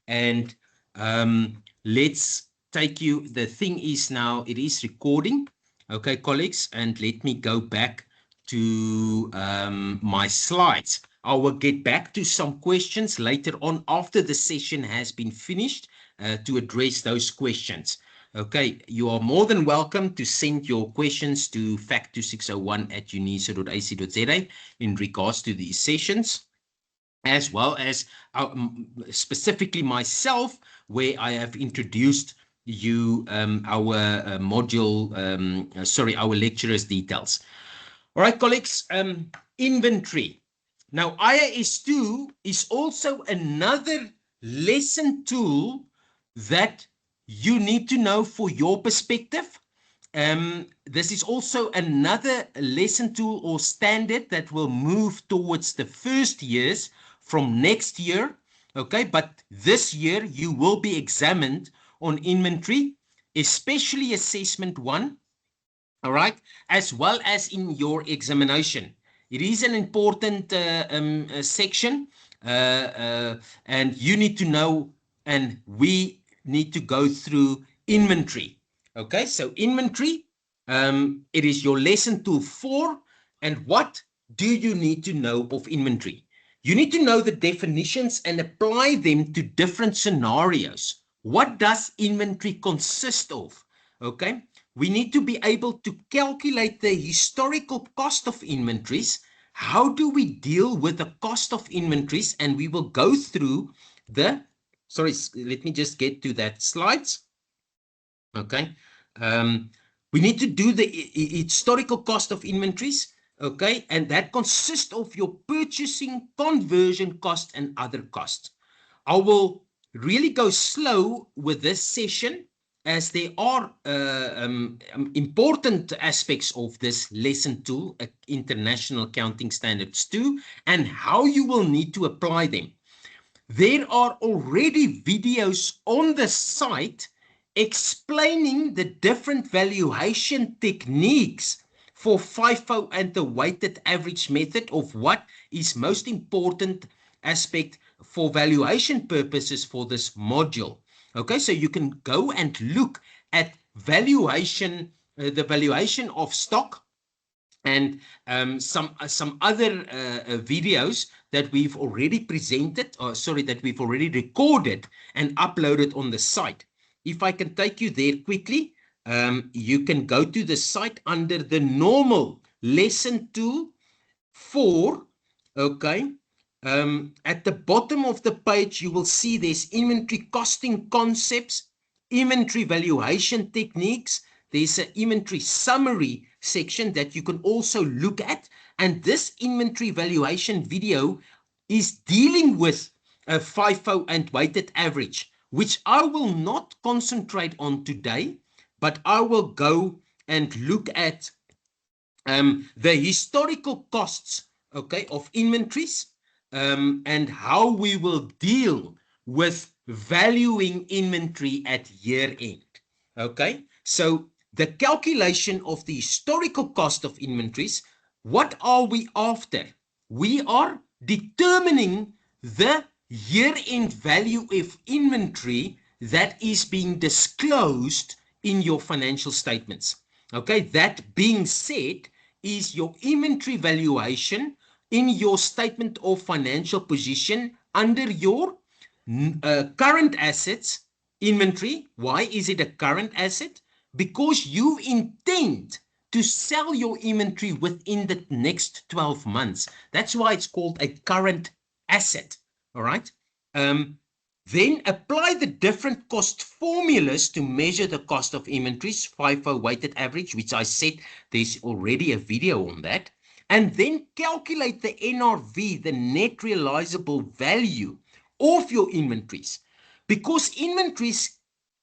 And let's take you, the thing is now it is recording. Okay, colleagues, and let me go back to my slides. I will get back to some questions later on after the session has been finished to address those questions. Okay, you are more than welcome to send your questions to fact2601@unisa.ac.za in regards to these sessions, as well as specifically myself, where I have introduced you our module, our lecturer's details. All right, colleagues, inventory. Now, IAS2 is also another lesson tool that you need to know for your perspective. This is also another lesson tool or standard that will move towards the first years from next year. Okay, but this year you will be examined on inventory, especially assessment 1. All right, as well as in your examination. It is an important section, and you need to know, and we need to go through inventory. Okay, so inventory, it is your lesson tool 4. And what do you need to know of inventory? You need to know the definitions and apply them to different scenarios. What does inventory consist of? Okay, we need to be able to calculate the historical cost of inventories. How do we deal with the cost of inventories? And we will go through the, sorry, let me just get to that slides. Okay. We need to do the historical cost of inventories. Okay. And that consists of your purchasing, conversion cost, and other costs. I will really go slow with this session, as there are important aspects of this lesson tool, International Accounting Standards 2, and how you will need to apply them. There are already videos on the site explaining the different valuation techniques for FIFO and the weighted average method of what is most important aspect for valuation purposes for this module. Okay, so you can go and look at valuation, the valuation of stock, and some other videos that we've already presented, or sorry, that we've already recorded and uploaded on the site. If I can take you there quickly, you can go to the site under the normal lesson tool 4. Okay. At the bottom of the page, you will see there's inventory costing concepts, inventory valuation techniques. There's an inventory summary section that you can also look at. And this inventory valuation video is dealing with a FIFO and weighted average, which I will not concentrate on today, but I will go and look at the historical costs, okay, of inventories, and how we will deal with valuing inventory at year end. Okay, so the calculation of the historical cost of inventories, what are we after? We are determining the year-end value of inventory that is being disclosed in your financial statements. Okay, that being said, is your inventory valuation in your statement of financial position under your current assets inventory. Why is it a current asset? Because you intend to sell your inventory within the next 12 months. That's why it's called a current asset. All right. Then apply the different cost formulas to measure the cost of inventories, FIFO weighted average, which I said there's already a video on that. And then calculate the NRV, the net realizable value of your inventories. Because inventories,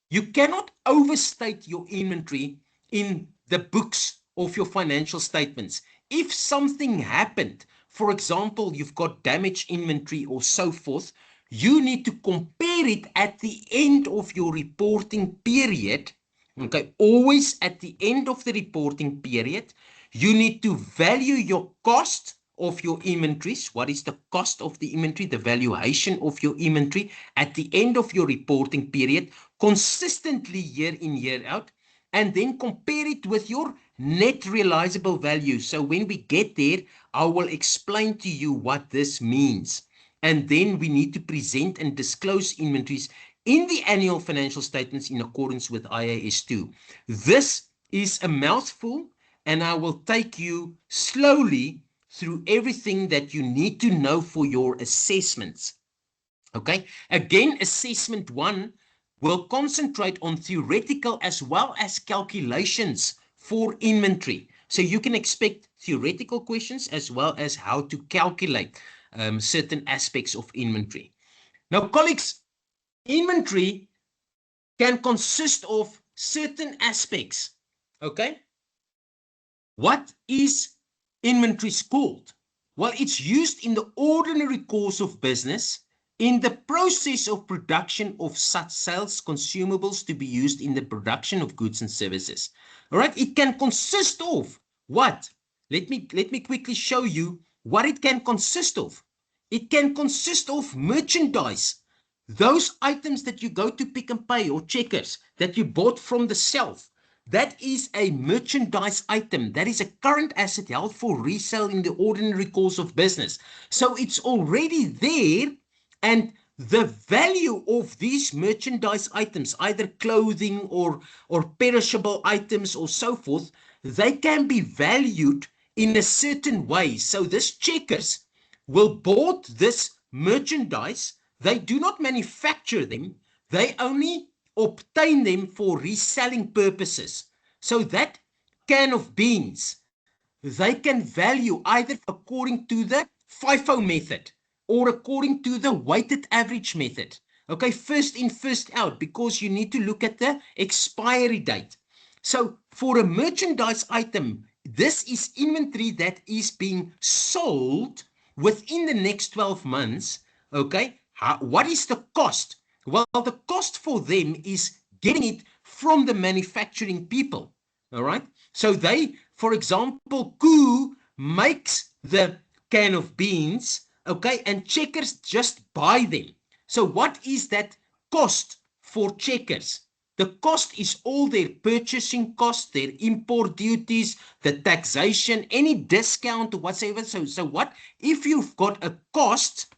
you cannot overstate your inventory in the books of your financial statements. If something happened, for example, you've got damaged inventory or so forth, you need to compare it at the end of your reporting period. Okay, always at the end of the reporting period, you need to value your cost, of your inventories. What is the cost of the inventory, the valuation of your inventory at the end of your reporting period, consistently year in, year out, and then compare it with your net realizable value. So when we get there, I will explain to you what this means. And then we need to present and disclose inventories in the annual financial statements in accordance with IAS 2. This is a mouthful, and I will take you slowly through everything that you need to know for your assessments. Okay, again, assessment 1 will concentrate on theoretical as well as calculations for inventory. So you can expect theoretical questions as well as how to calculate certain aspects of inventory. Now, colleagues, inventory can consist of certain aspects. Okay, what is inventory called? Well, it's used in the ordinary course of business in the process of production of such sales consumables to be used in the production of goods and services. All right, it can consist of what? Let me quickly show you what it can consist of. It can consist of merchandise, those items that you go to Pick n Pay or Checkers that you bought from the shelf. That is a merchandise item. That is a current asset held for resale in the ordinary course of business. So it's already there, and the value of these merchandise items, either clothing or perishable items or so forth, they can be valued in a certain way. So this Checkers will bought this merchandise. They do not manufacture them. They only obtain them for reselling purposes. So that can of beans, they can value either according to the FIFO method or according to the weighted average method. Okay, first in, first out, because you need to look at the expiry date. So for a merchandise item, this is inventory that is being sold within the next 12 months. Okay, what is the cost? Well, the cost for them is getting it from the manufacturing people. All right, so they, for example, Koo makes the can of beans, okay, and Checkers just buy them. So what is that cost for Checkers? The cost is all their purchasing costs, their import duties, the taxation, any discount whatsoever. So what if you've got a cost?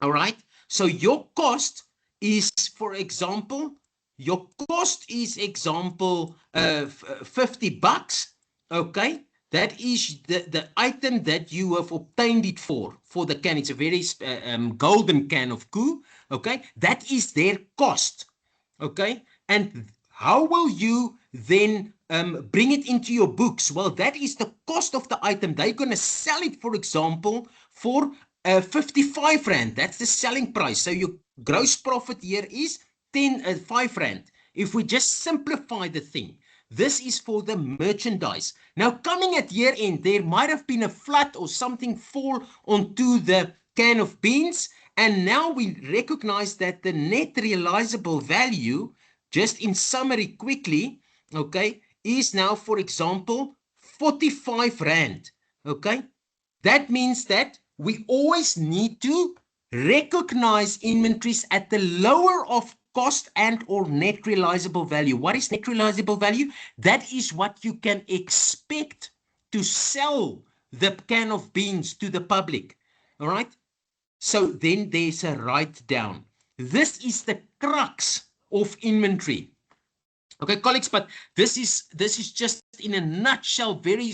All right, so your cost is, for example, your cost is example $50. Okay, that is the item that you have obtained it for the can. It's a very golden can of Koo. Okay, that is their cost. Okay, and how will you then bring it into your books? Well, that is the cost of the item. They're going to sell it, for example, for 55 Rand. That's the selling price. So your gross profit here is 5 Rand. If we just simplify the thing, this is for the merchandise. Now, coming at year end, there might have been a flood or something fall onto the can of beans. And now we recognize that the net realizable value, just in summary quickly, okay, is now, for example, 45 Rand. Okay, that means that we always need to recognize inventories at the lower of cost and or net realizable value. What is net realizable value? That is what you can expect to sell the can of beans to the public. All right. So then there's a write down. This is the crux of inventory. Okay, colleagues, but this is just in a nutshell, very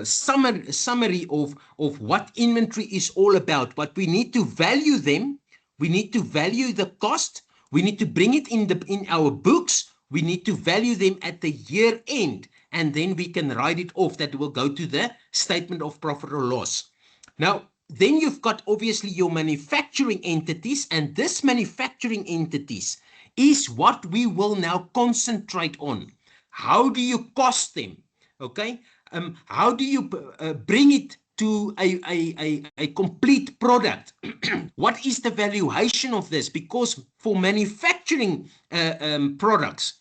summary of what inventory is all about. But we need to value them. We need to value the cost. We need to bring it in our books. We need to value them at the year end, and then we can write it off. That will go to the statement of profit or loss. Now, then you've got obviously your manufacturing entities, and this manufacturing entities is what we will now concentrate on. How do you cost them? Okay, how do you bring it to a complete product? What is the valuation of this? Because for manufacturing products,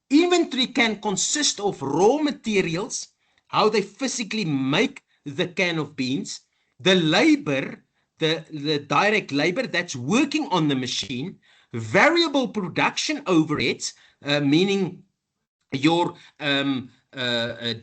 inventory can consist of raw materials, how they physically make the can of beans, the labor, the direct labor that's working on the machine, variable production overheads, meaning your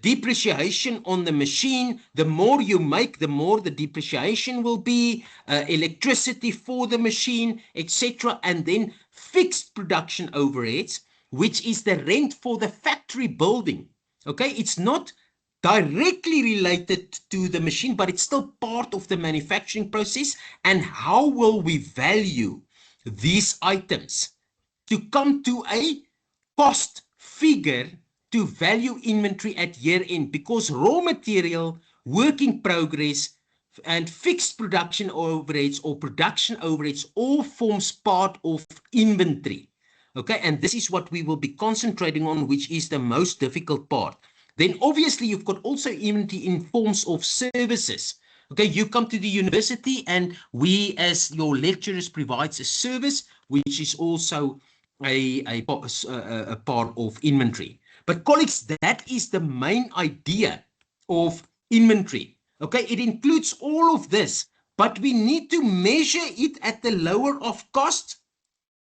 depreciation on the machine. The more you make, the more the depreciation will be, electricity for the machine, etc. And then fixed production overheads, which is the rent for the factory building. Okay, it's not directly related to the machine, but it's still part of the manufacturing process. And how will we value these items to come to a cost figure to value inventory at year end? Because raw material, work in progress, and fixed production overheads or production overheads all forms part of inventory. Okay, and this is what we will be concentrating on, which is the most difficult part. Then obviously you've got also inventory in forms of services. Okay, you come to the university and we as your lecturers provides a service, which is also a part of inventory. But colleagues, that is the main idea of inventory. Okay, it includes all of this, but we need to measure it at the lower of cost.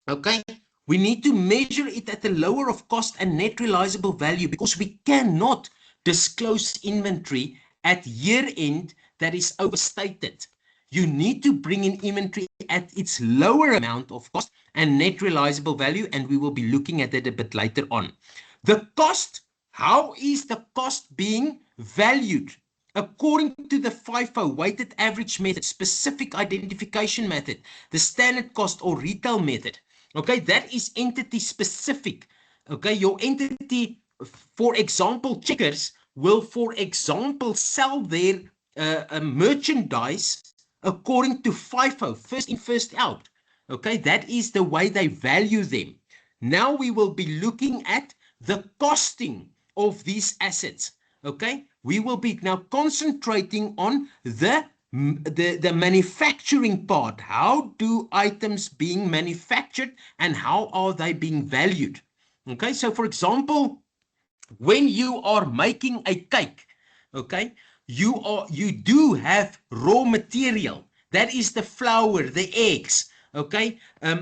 Okay, we need to measure it at the lower of cost and net realizable value, because we cannot disclose inventory at year end that is overstated. You need to bring in inventory at its lower amount of cost and net realizable value, and we will be looking at that a bit later on. The cost, how is the cost being valued? According to the FIFO weighted average method, specific identification method, the standard cost or retail method. Okay, that is entity specific. Okay, your entity, for example, Checkers will, for example, sell their merchandise according to FIFO, first in, first out. Okay, that is the way they value them. Now we will be looking at the costing of these assets. Okay, we will be now concentrating on the manufacturing part. How do items being manufactured and how are they being valued? Okay, so for example, when you are making a cake, okay, you do have raw material. That is the flour, the eggs. Okay,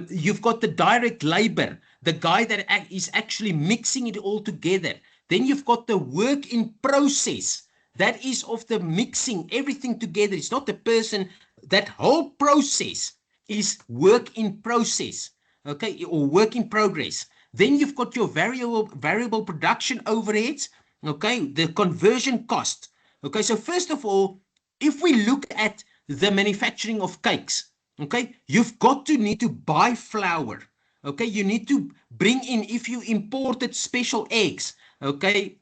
you've got the direct labor, the guy that is actually mixing it all together. Then you've got the work in process. That is of the mixing everything together. It's not the person. That whole process is work in process, okay, or work in progress. Then you've got your variable production overheads, okay, the conversion cost. Okay, so first of all, if we look at the manufacturing of cakes, okay, you've got to need to buy flour. Okay, you need to bring in, if you imported special eggs, okay,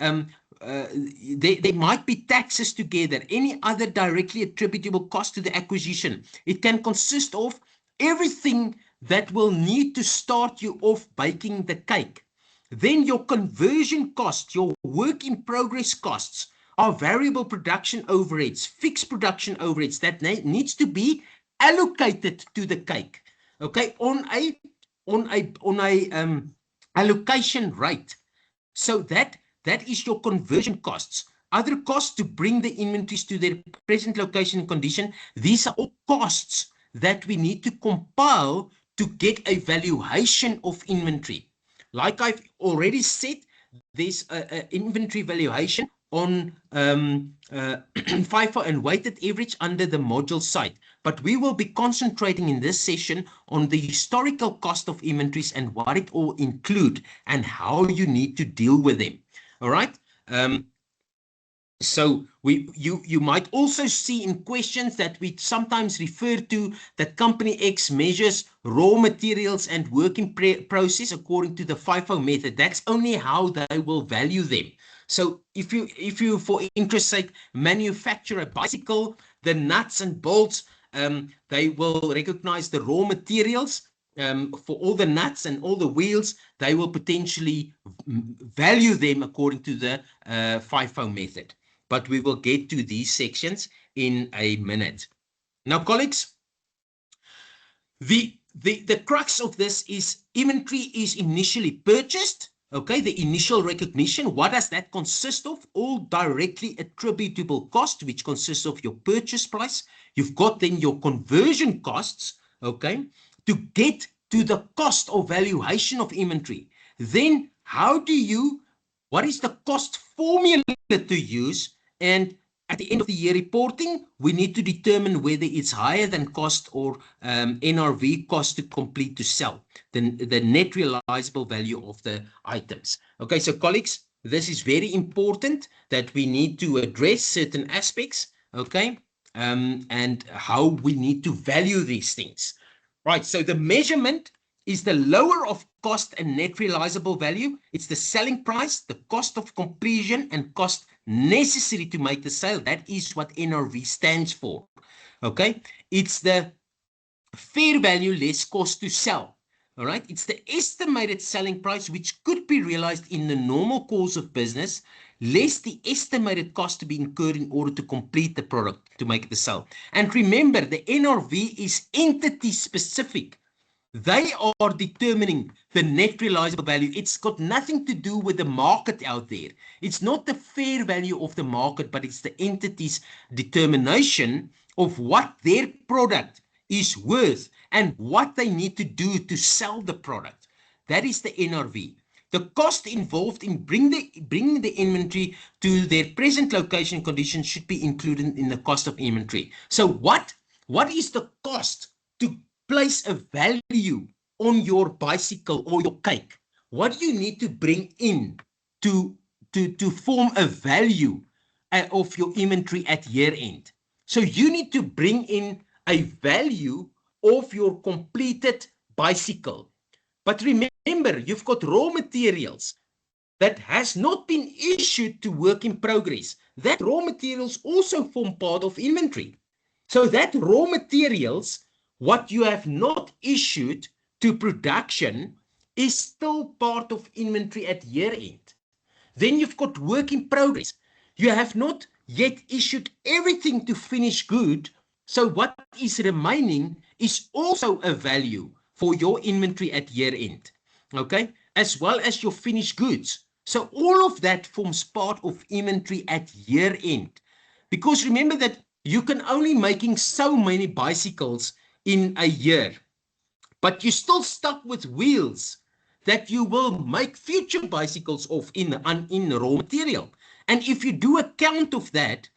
there might be taxes together, any other directly attributable cost to the acquisition. It can consist of everything that will need to start you off baking the cake. Then your conversion costs, your work in progress costs, are variable production overheads, fixed production overheads that needs to be allocated to the cake, okay, on a allocation rate. So that is your conversion costs. Other costs to bring the inventories to their present location and condition. These are all costs that we need to compile to get a valuation of inventory. Like I've already said, there's an inventory valuation on FIFO and weighted average under the module site. But we will be concentrating in this session on the historical cost of inventories and what it all include and how you need to deal with them. All right. So you might also see in questions that we sometimes refer to that company X measures raw materials and work in process according to the FIFO method. That's only how they will value them. So if you for interest sake manufacture a bicycle, the nuts and bolts, they will recognize the raw materials. For all the nuts and all the wheels, they will potentially value them according to the FIFO method. But we will get to these sections in a minute. Now, colleagues, the crux of this is inventory is initially purchased, Okay, the initial recognition, what does that consist of? All directly attributable cost, which consists of your purchase price. You've got then your conversion costs, okay, to get to the cost or valuation of inventory. Then what is the cost formula to use? And at the end of the year reporting, we need to determine whether it's higher than cost or NRV, cost to complete to sell, the net realizable value of the items. Okay, so colleagues, this is very important that we need to address certain aspects, okay, and how we need to value these things. Right, so the measurement is the lower of cost and net realizable value. It's the selling price, the cost of completion, and cost necessary to make the sale. That is what NRV stands for. Okay, it's the fair value less cost to sell. All right, it's the estimated selling price which could be realized in the normal course of business, less the estimated cost to be incurred in order to complete the product, to make the sale. And remember, the NRV is entity specific. They are determining the net realizable value. It's got nothing to do with the market out there. It's not the fair value of the market, but it's the entity's determination of what their product is worth and what they need to do to sell the product. That is the NRV. The cost involved in bringing the inventory to their present location conditions should be included in the cost of inventory. So what is the cost to place a value on your bicycle or your cake? What do you need to bring in to form a value of your inventory at year end? So you need to bring in a value of your completed bicycle. But remember, you've got raw materials that has not been issued to work in progress. That raw materials also form part of inventory. So that raw materials, what you have not issued to production, is still part of inventory at year end. Then you've got work in progress. You have not yet issued everything to finish good. So what is remaining is also a value for your inventory at year end. Okay, as well as your finished goods. So all of that forms part of inventory at year end. Because remember that you can only making so many bicycles in a year, but you're still stuck with wheels that you will make future bicycles of in raw material. And if you do a count of that,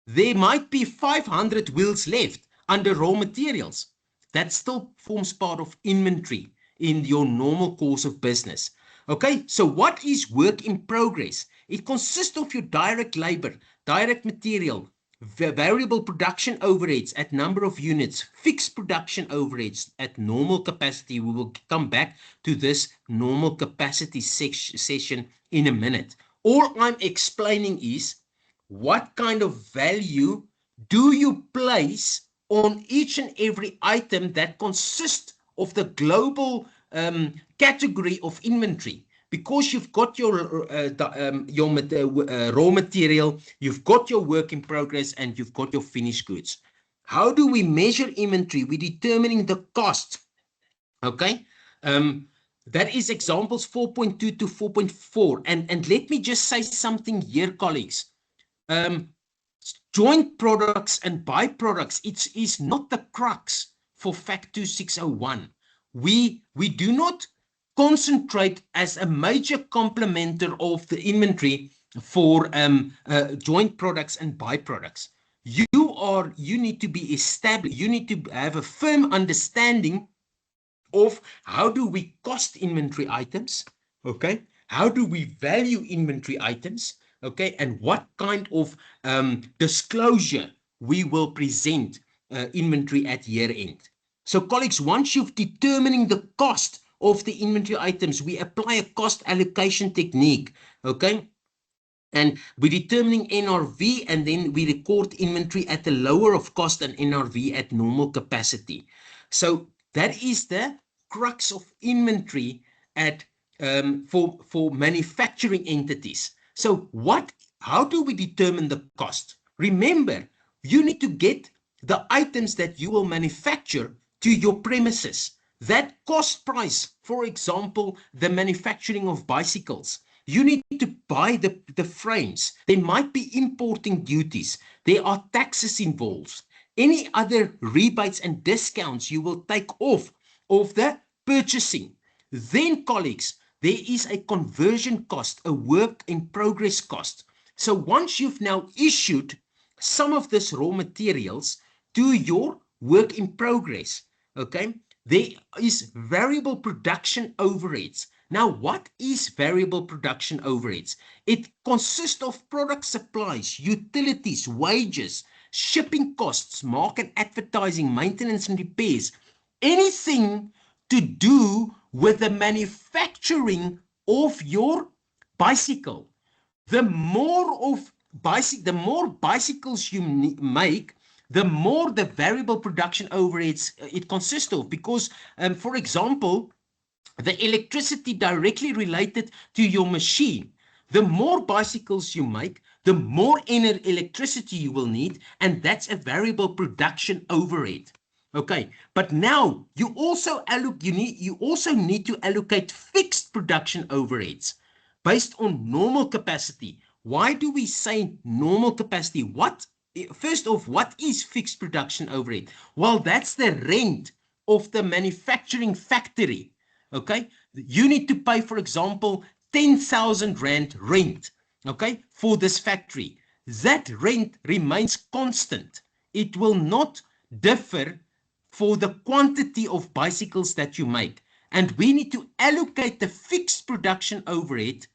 there might be 500 wheels left under raw materials. That still forms part of inventory in your normal course of business. Okay, so what is work in progress? It consists of your direct labor, direct material, variable production overheads at number of units, fixed production overheads at normal capacity. We will come back to this normal capacity session in a minute. All I'm explaining is what kind of value do you place on each and every item that consists of the global category of inventory? Because you've got your raw material, you've got your work in progress, and you've got your finished goods. How do we measure inventory? We're determining the cost. Okay, that is examples 4.2 to 4.4. And let me just say something here, colleagues. Joint products and byproducts, it is not the crux for Fact 2601. We do not concentrate as a major complementer of the inventory for joint products and byproducts. You need to be established. You need to have a firm understanding of how do we cost inventory items, okay? How do we value inventory items, okay? And what kind of disclosure we will present inventory at year end. So colleagues, once you've determining the cost of the inventory items, we apply a cost allocation technique, okay? And we're determining NRV, and then we record inventory at the lower of cost and NRV at normal capacity. So that is the crux of inventory at for manufacturing entities. So how do we determine the cost? Remember, you need to get the items that you will manufacture to your premises. that cost price, for example, the manufacturing of bicycles. You need to buy the frames. There might be importing duties. There are taxes involved. Any other rebates and discounts you will take off of the purchasing. Then, colleagues, there is a conversion cost, a work in progress cost. So once you've now issued some of this raw materials to your work in progress, okay, there is variable production overheads. Now, what is variable production overheads? It consists of product supplies, utilities, wages, shipping costs, market advertising, maintenance and repairs, anything to do with the manufacturing of your bicycle. The more bicycles you make, the more the variable production overheads it consists of. Because, for example, the electricity directly related to your machine, the more bicycles you make, the more electricity you will need, and that's a variable production overhead. Okay, but now you also need to allocate fixed production overheads based on normal capacity. Why do we say normal capacity? First off, what is fixed production overhead? Well, that's the rent of the manufacturing factory. Okay, you need to pay, for example, 10,000 Rand rent, okay, for this factory. That rent remains constant. It will not differ for the quantity of bicycles that you make. And we need to allocate the fixed production overhead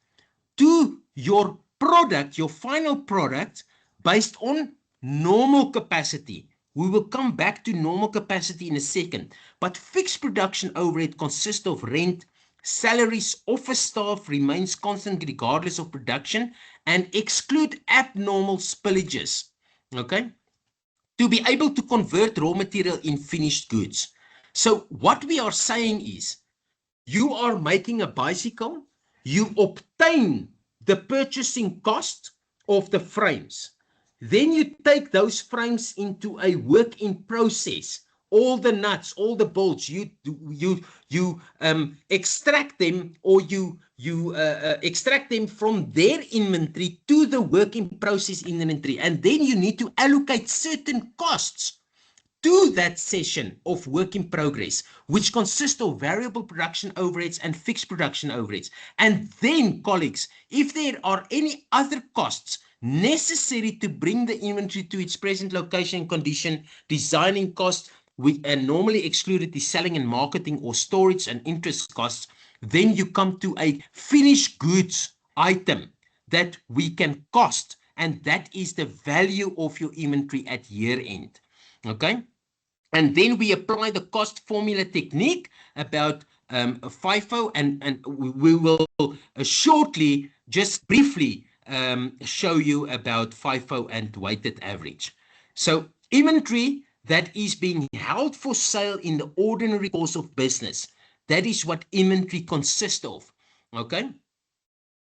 to your product, your final product, based on normal capacity. We will come back to normal capacity in a second. But fixed production overhead consists of rent, salaries, office staff remains constant regardless of production, and exclude abnormal spillages. Okay? To be able to convert raw material in finished goods. So what we are saying is, you are making a bicycle, you obtain the purchasing cost of the frames. Then you take those frames into a work in process. All the nuts, all the bolts, you extract them, or you extract them from their inventory to the work in process inventory, and then you need to allocate certain costs to that session of work in progress, which consists of variable production overheads and fixed production overheads. And then, colleagues, if there are any other costs necessary to bring the inventory to its present location and condition, designing costs, and normally excluded the selling and marketing or storage and interest costs, then you come to a finished goods item that we can cost, and that is the value of your inventory at year end. Okay? And then we apply the cost formula technique about FIFO, and we will shortly, just briefly, show you about FIFO and weighted average. So inventory that is being held for sale in the ordinary course of business, that is what inventory consists of. Okay?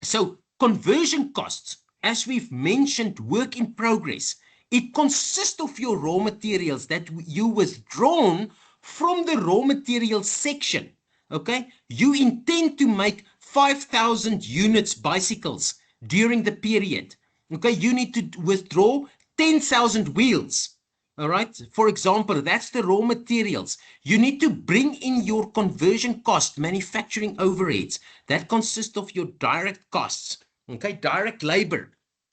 So conversion costs, as we've mentioned, work in progress, it consists of your raw materials that you withdrawn from the raw materials section. Okay, you intend to make 5,000 units bicycles during the period. Okay, you need to withdraw 10,000 wheels. All right, for example, that's the raw materials. You need to bring in your conversion cost, manufacturing overheads. That consists of your direct costs. Okay, direct labor,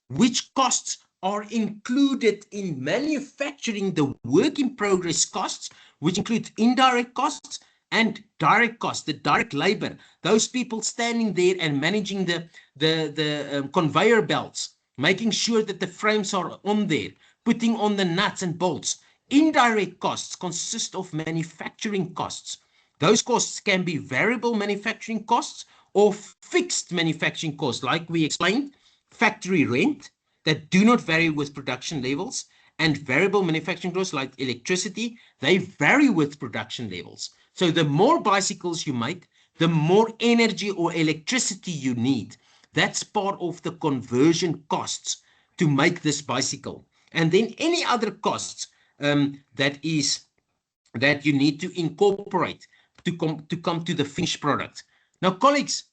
which costs are included in manufacturing the work in progress costs, which include indirect costs and direct costs, the direct labor, those people standing there and managing the conveyor belts, making sure that the frames are on there, putting on the nuts and bolts. Indirect costs consist of manufacturing costs. Those costs can be variable manufacturing costs or fixed manufacturing costs, like we explained, factory rent, that do not vary with production levels, and variable manufacturing costs like electricity, they vary with production levels. So the more bicycles you make, the more energy or electricity you need. That's part of the conversion costs to make this bicycle. And then any other costs that you need to incorporate to come to the finished product. Now, colleagues,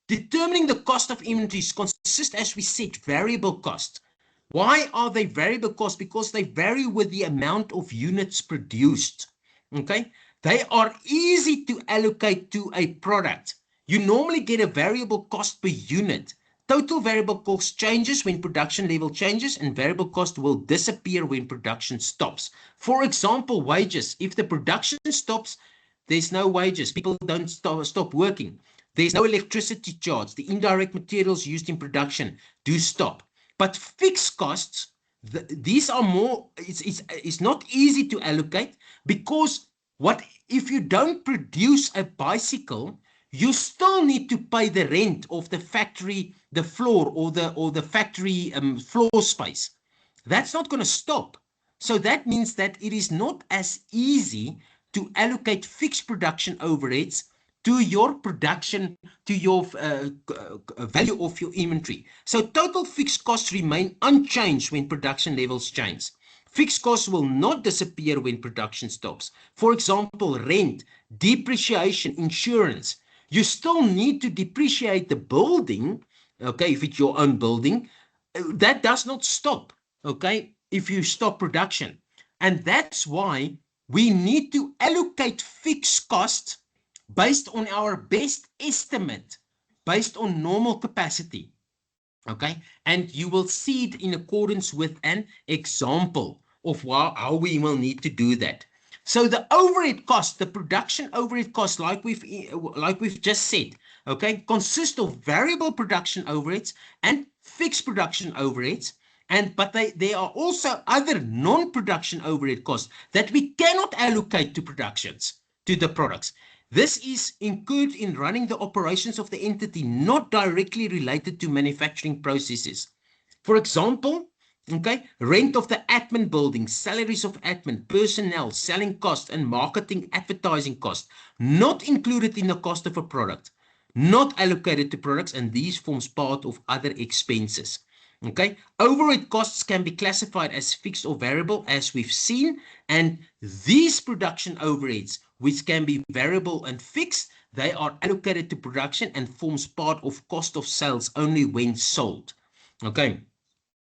determining the cost of inventories consists, as we said, variable cost. Why are they variable cost? Because they vary with the amount of units produced. Okay, they are easy to allocate to a product. You normally get a variable cost per unit. Total variable cost changes when production level changes, and variable cost will disappear when production stops. For example, wages. If the production stops, there's no wages. People don't stop working. There's no electricity charge. The indirect materials used in production do stop. But fixed costs, these are more, it's not easy to allocate, because what if you don't produce a bicycle, you still need to pay the rent of the factory, the floor, or the factory floor space. That's not going to stop. So that means that it is not as easy to allocate fixed production overheads to your production, to your value of your inventory. So total fixed costs remain unchanged when production levels change. Fixed costs will not disappear when production stops. For example, rent, depreciation, insurance. You still need to depreciate the building, okay, if it's your own building. That does not stop, okay, if you stop production. And that's why we need to allocate fixed costs based on our best estimate, based on normal capacity. Okay, and you will see it in accordance with an example of how we will need to do that. So the overhead cost, the production overhead cost, like we've just said, okay, consists of variable production overheads and fixed production overheads. But there are also other non-production overhead costs that we cannot allocate to productions, to the products. This is incurred in running the operations of the entity, not directly related to manufacturing processes. For example, okay, rent of the admin building, salaries of admin, personnel, selling costs, and marketing advertising costs, not included in the cost of a product, not allocated to products, and these forms part of other expenses. Okay, overhead costs can be classified as fixed or variable, as we've seen, and these production overheads, which can be variable and fixed, they are allocated to production and forms part of cost of sales only when sold. Okay,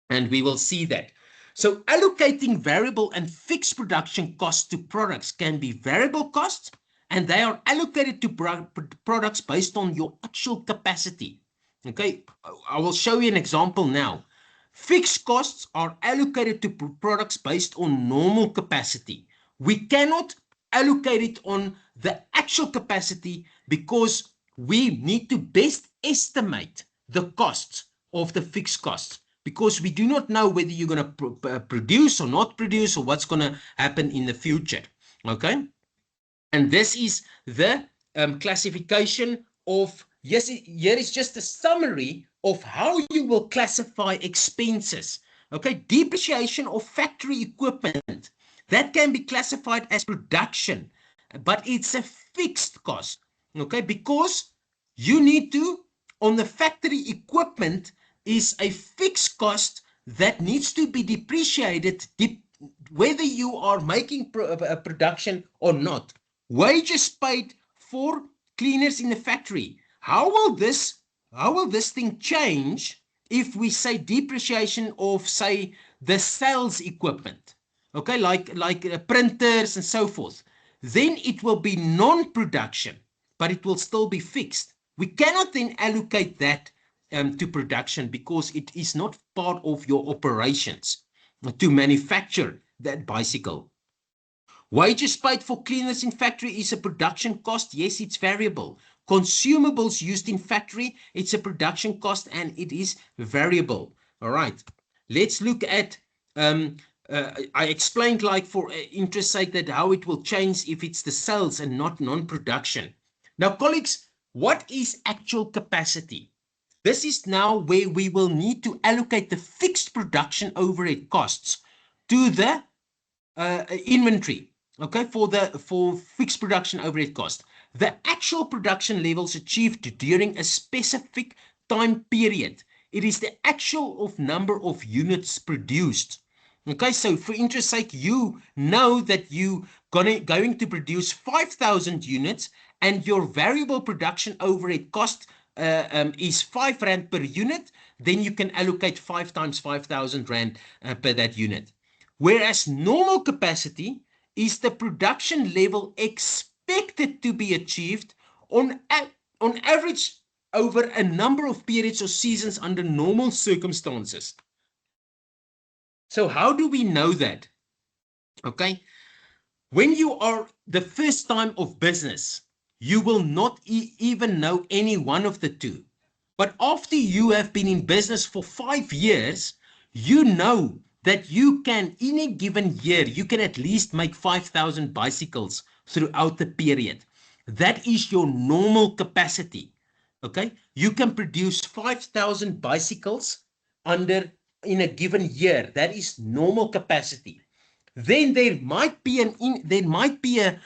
and we will see that. So allocating variable and fixed production costs to products can be variable costs, and they are allocated to products based on your actual capacity. Okay, I will show you an example now. Fixed costs are allocated to products based on normal capacity. We cannot allocate it on the actual capacity because we need to best estimate the costs of the fixed costs, because we do not know whether you're going to produce or not produce, or what's going to happen in the future. Okay, and this is the classification of, yes, here is just a summary of how you will classify expenses. Okay, depreciation of factory equipment, that can be classified as production, but it's a fixed cost. Okay, because you need to, on the factory equipment, is a fixed cost that needs to be depreciated whether you are making a production or not. Wages paid for cleaners in the factory. How will this thing change if we say depreciation of, say, the sales equipment? Okay, like printers and so forth. Then it will be non-production, but it will still be fixed. We cannot then allocate that to production because it is not part of your operations to manufacture that bicycle. Wages paid for cleaners in factory is a production cost. Yes, it's variable. Consumables used in factory, it's a production cost and it is variable. All right, let's look at, I explained, like, for interest sake, that how it will change if it's the sales and not non-production. Now, colleagues, what is actual capacity? This is now where we will need to allocate the fixed production overhead costs to the inventory. Okay, for fixed production overhead cost, the actual production levels achieved during a specific time period. It is the actual of number of units produced. Okay, so for interest sake, you know that you going to produce 5,000 units and your variable production overhead cost is 5 Rand per unit, then you can allocate 5 times 5,000 Rand per that unit. Whereas normal capacity is the production level expected to be achieved on, on average over a number of periods or seasons under normal circumstances. So how do we know that? Okay. When you are the first time of business, you will not even know any one of the two. But after you have been in business for 5 years, you know that you can, in a given year, you can at least make 5,000 bicycles throughout the period. That is your normal capacity. Okay. You can produce 5,000 bicycles under in a given year. That is normal capacity. Then there might be a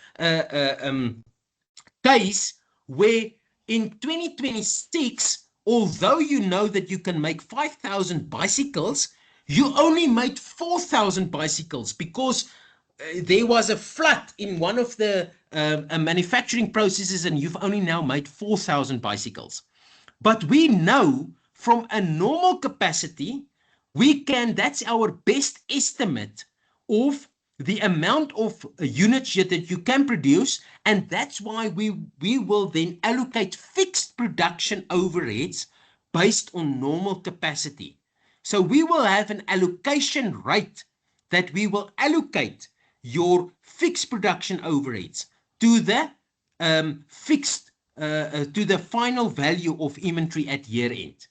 case where in 2026, although you know that you can make 5,000 bicycles, you only made 4,000 bicycles because there was a flood in one of the manufacturing processes, and you've only now made 4,000 bicycles. But we know from a normal capacity, that's our best estimate of the amount of units that you can produce. And that's why we will then allocate fixed production overheads based on normal capacity. So we will have an allocation rate that we will allocate your fixed production overheads to the fixed to the final value of inventory at year end.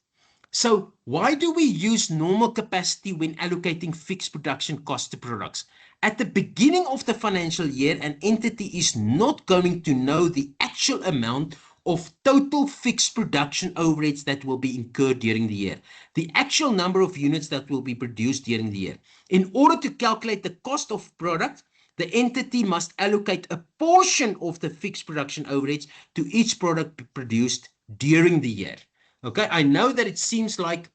So why do we use normal capacity when allocating fixed production costs to products? At the beginning of the financial year, an entity is not going to know the actual amount of total fixed production overheads that will be incurred during the year, the actual number of units that will be produced during the year. In order to calculate the cost of product, the entity must allocate a portion of the fixed production overheads to each product produced during the year. Okay, I know that it seems like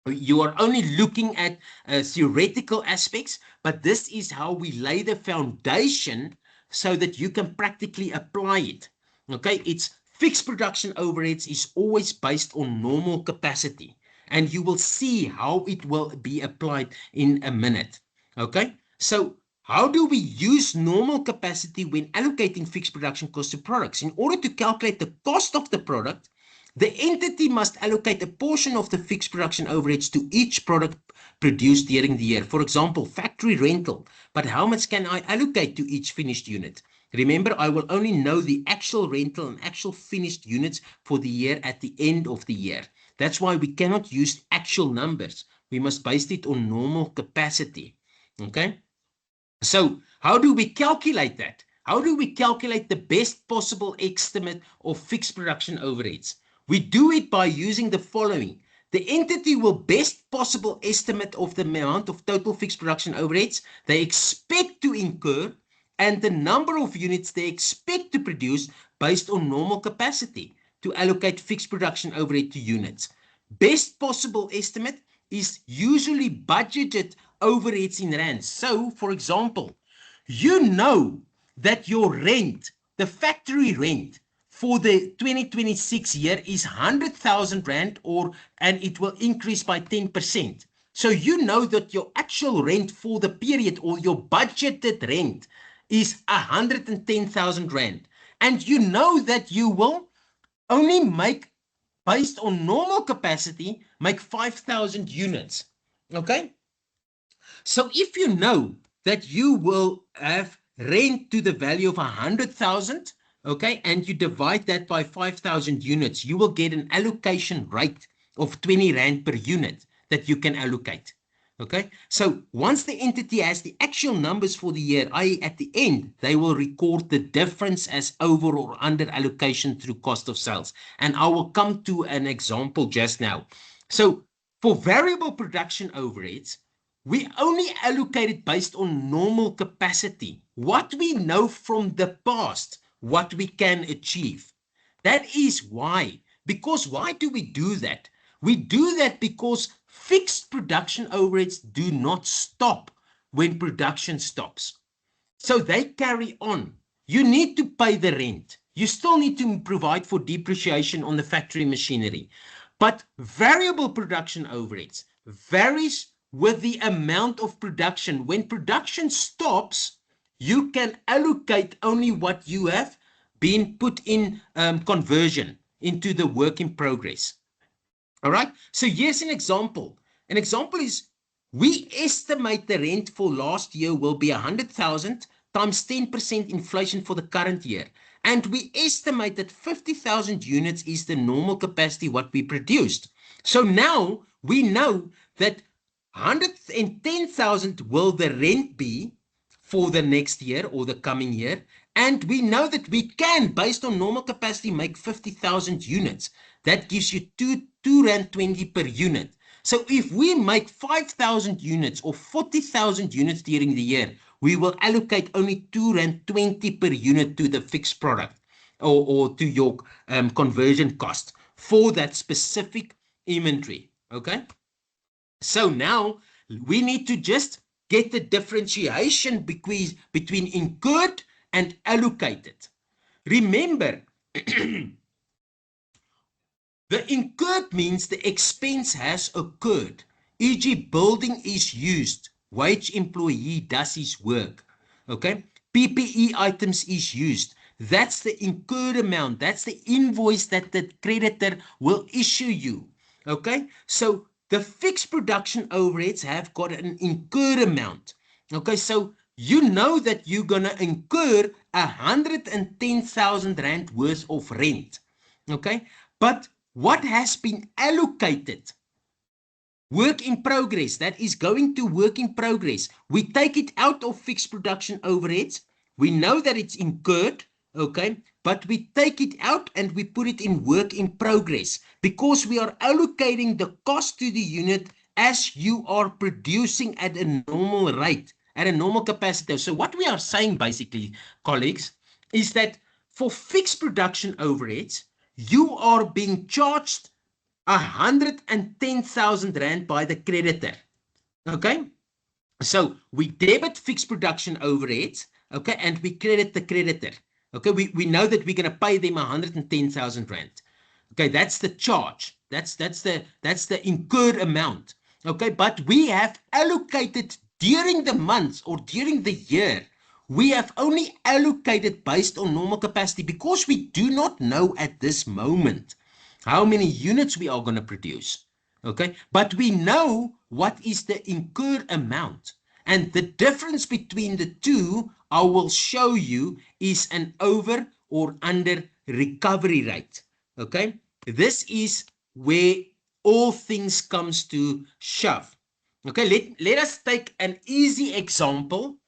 you are only looking at theoretical aspects, but this is how we lay the foundation so that you can practically apply it. Okay, it's fixed production overheads is always based on normal capacity, and you will see how it will be applied in a minute. Okay, so how do we use normal capacity when allocating fixed production costs to products? In order to calculate the cost of the product, the entity must allocate a portion of the fixed production overheads to each product produced during the year. For example, factory rental. But how much can I allocate to each finished unit? Remember, I will only know the actual rental and actual finished units for the year at the end of the year. That's why we cannot use actual numbers. We must base it on normal capacity. Okay? So how do we calculate that? How do we calculate the best possible estimate of fixed production overheads? We do it by using the following. The entity will best possible estimate of the amount of total fixed production overheads they expect to incur and the number of units they expect to produce based on normal capacity to allocate fixed production overhead to units. Best possible estimate is usually budgeted overheads in rands. So, for example, you know that your rent, the factory rent for the 2026 year is 100,000 Rand and it will increase by 10%. So you know that your actual rent for the period or your budgeted rent is 110,000 Rand. And you know that you will only make, based on normal capacity, make 5,000 units. Okay? So if you know that you will have rent to the value of 100,000, okay, and you divide that by 5,000 units, you will get an allocation rate of 20 Rand per unit that you can allocate. Okay, so once the entity has the actual numbers for the year, i.e. at the end, they will record the difference as over or under allocation through cost of sales. And I will come to an example just now. So for variable production overheads, we only allocate it based on normal capacity. What we know from the past, what we can achieve. That is why. Because why do we do that? We do that because fixed production overheads do not stop when production stops. So they carry on. You need to pay the rent. You still need to provide for depreciation on the factory machinery. But variable production overheads varies with the amount of production. When production stops, you can allocate only what you have been put in conversion into the work in progress. All right. So here's an example. An example is we estimate the rent for last year will be 100,000 times 10% inflation for the current year. And we estimate that 50,000 units is the normal capacity what we produced. So now we know that 110,000 will the rent be for the next year or the coming year. And we know that we can, based on normal capacity, make 50,000 units. That gives you 2 Rand 20 per unit. So if we make 5,000 units or 40,000 units during the year, we will allocate only 2 Rand 20 per unit to the fixed product or to your conversion cost for that specific inventory. Okay. So now we need to just get the differentiation between incurred and allocated. Remember, the incurred means the expense has occurred, e.g. building is used, wage employee does his work, okay? PPE items is used. That's the incurred amount. That's the invoice that the creditor will issue you, okay? So the fixed production overheads have got an incurred amount, okay? So you know that you're going to incur 110,000 Rand worth of rent, okay? But what has been allocated? Work in progress, that is going to work in progress. We take it out of fixed production overheads. We know that it's incurred, okay? But we take it out and we put it in work in progress because we are allocating the cost to the unit as you are producing at a normal rate, at a normal capacity. So what we are saying basically, colleagues, is that for fixed production overheads, you are being charged 110,000 Rand by the creditor. Okay. So we debit fixed production overheads. Okay. And we credit the creditor. Okay. We know that we're going to pay them 110,000 Rand. Okay. That's the charge. That's the incurred amount. Okay. But we have allocated during the months or during the year. We have only allocated based on normal capacity because we do not know at this moment how many units we are going to produce. Okay. But we know what is the incurred amount. And the difference between the two, I will show you, is an over or under recovery rate. Okay. This is where all things comes to shove. Okay. Let us take an easy example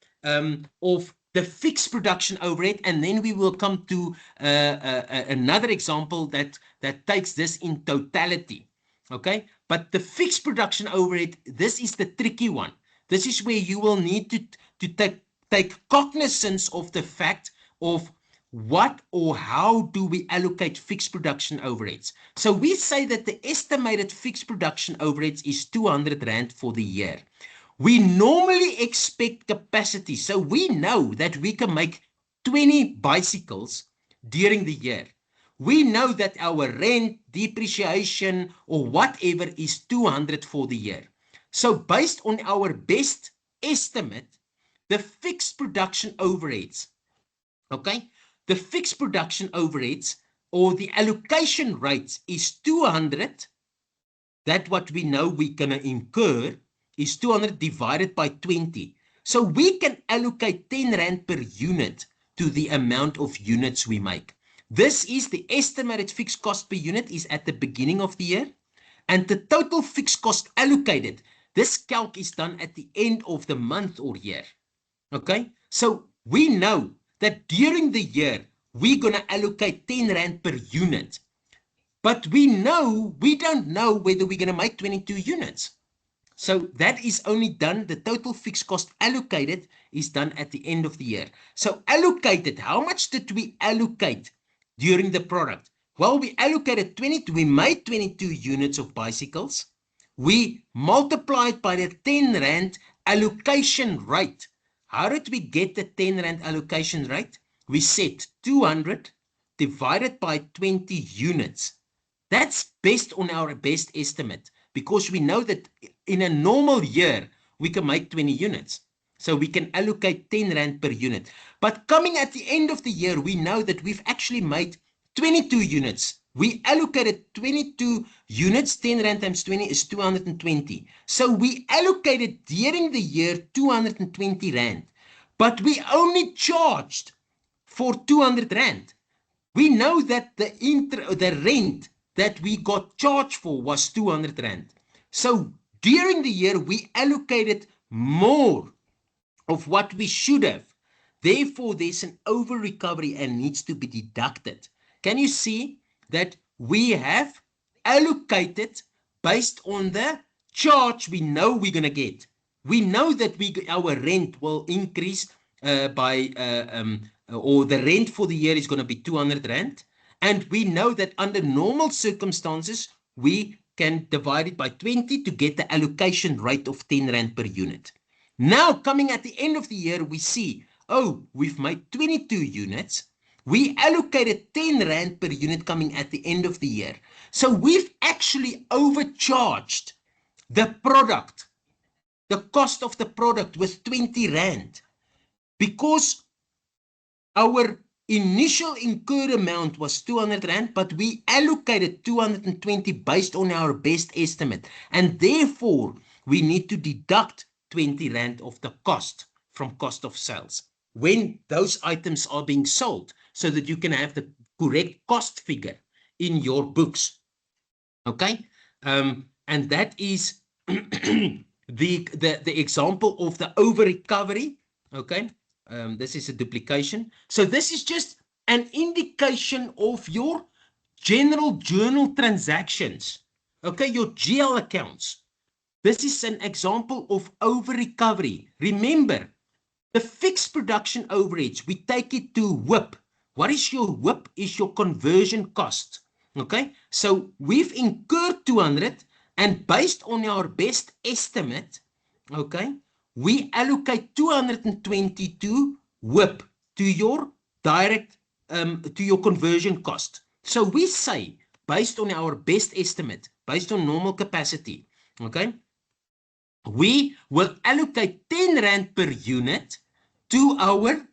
of the fixed production overhead, and then we will come to another example that takes this in totality. Okay, but the fixed production overhead, this is the tricky one. This is where you will need to take cognizance of the fact of what or how do we allocate fixed production overheads. So we say that the estimated fixed production overheads is 200 Rand for the year. We normally expect capacity. So we know that we can make 20 bicycles during the year. We know that our rent, depreciation, or whatever is 200 for the year. So based on our best estimate, the fixed production overheads, okay, the fixed production overheads or the allocation rates is 200. That what we know we're going to incur is 200 divided by 20. So we can allocate 10 Rand per unit to the amount of units we make. This is the estimated fixed cost per unit is at the beginning of the year. And the total fixed cost allocated, this calc is done at the end of the month or year. Okay, so we know that during the year, we're going to allocate 10 Rand per unit. But we don't know whether we're going to make 22 units. So that is only done, the total fixed cost allocated is done at the end of the year. So allocated, how much did we allocate during the product? Well, we allocated 22, we made 22 units of bicycles. We multiplied by the 10 Rand allocation rate. How did we get the 10 Rand allocation rate? We set 200 divided by 20 units. That's based on our best estimate because we know that in a normal year, we can make 20 units. So we can allocate 10 Rand per unit. But coming at the end of the year, we know that we've actually made 22 units. We allocated 22 units, 10 Rand times 20 is 220. So we allocated during the year 220 Rand, but we only charged for 200 Rand. We know that the rent that we got charged for was 200 Rand. So during the year, we allocated more of what we should have. Therefore, there's an over recovery and needs to be deducted. Can you see that we have allocated based on the charge we know we're going to get? We know that our rent will increase or the rent for the year is going to be 200 Rand. And we know that under normal circumstances, we can divide it by 20 to get the allocation rate of 10 Rand per unit. Now, coming at the end of the year, we see, oh, we've made 22 units. We allocated 10 Rand per unit coming at the end of the year. So we've actually overcharged the product, the cost of the product with 20 Rand because our initial incurred amount was 200 Rand, but we allocated 220 based on our best estimate. And therefore, we need to deduct 20 Rand of the cost from cost of sales when those items are being sold so that you can have the correct cost figure in your books. Okay? And that is the example of the over recovery. Okay? This is a duplication. So this is just an indication of your general journal transactions. Okay, your GL accounts. This is an example of over recovery. Remember, the fixed production overheads, we take it to WIP. What is your WIP? Is your conversion cost. Okay, so we've incurred 200 and based on our best estimate, okay, we allocate 222 WIP to your direct, to your conversion cost. So we say, based on our best estimate, based on normal capacity, okay, we will allocate 10 Rand per unit to our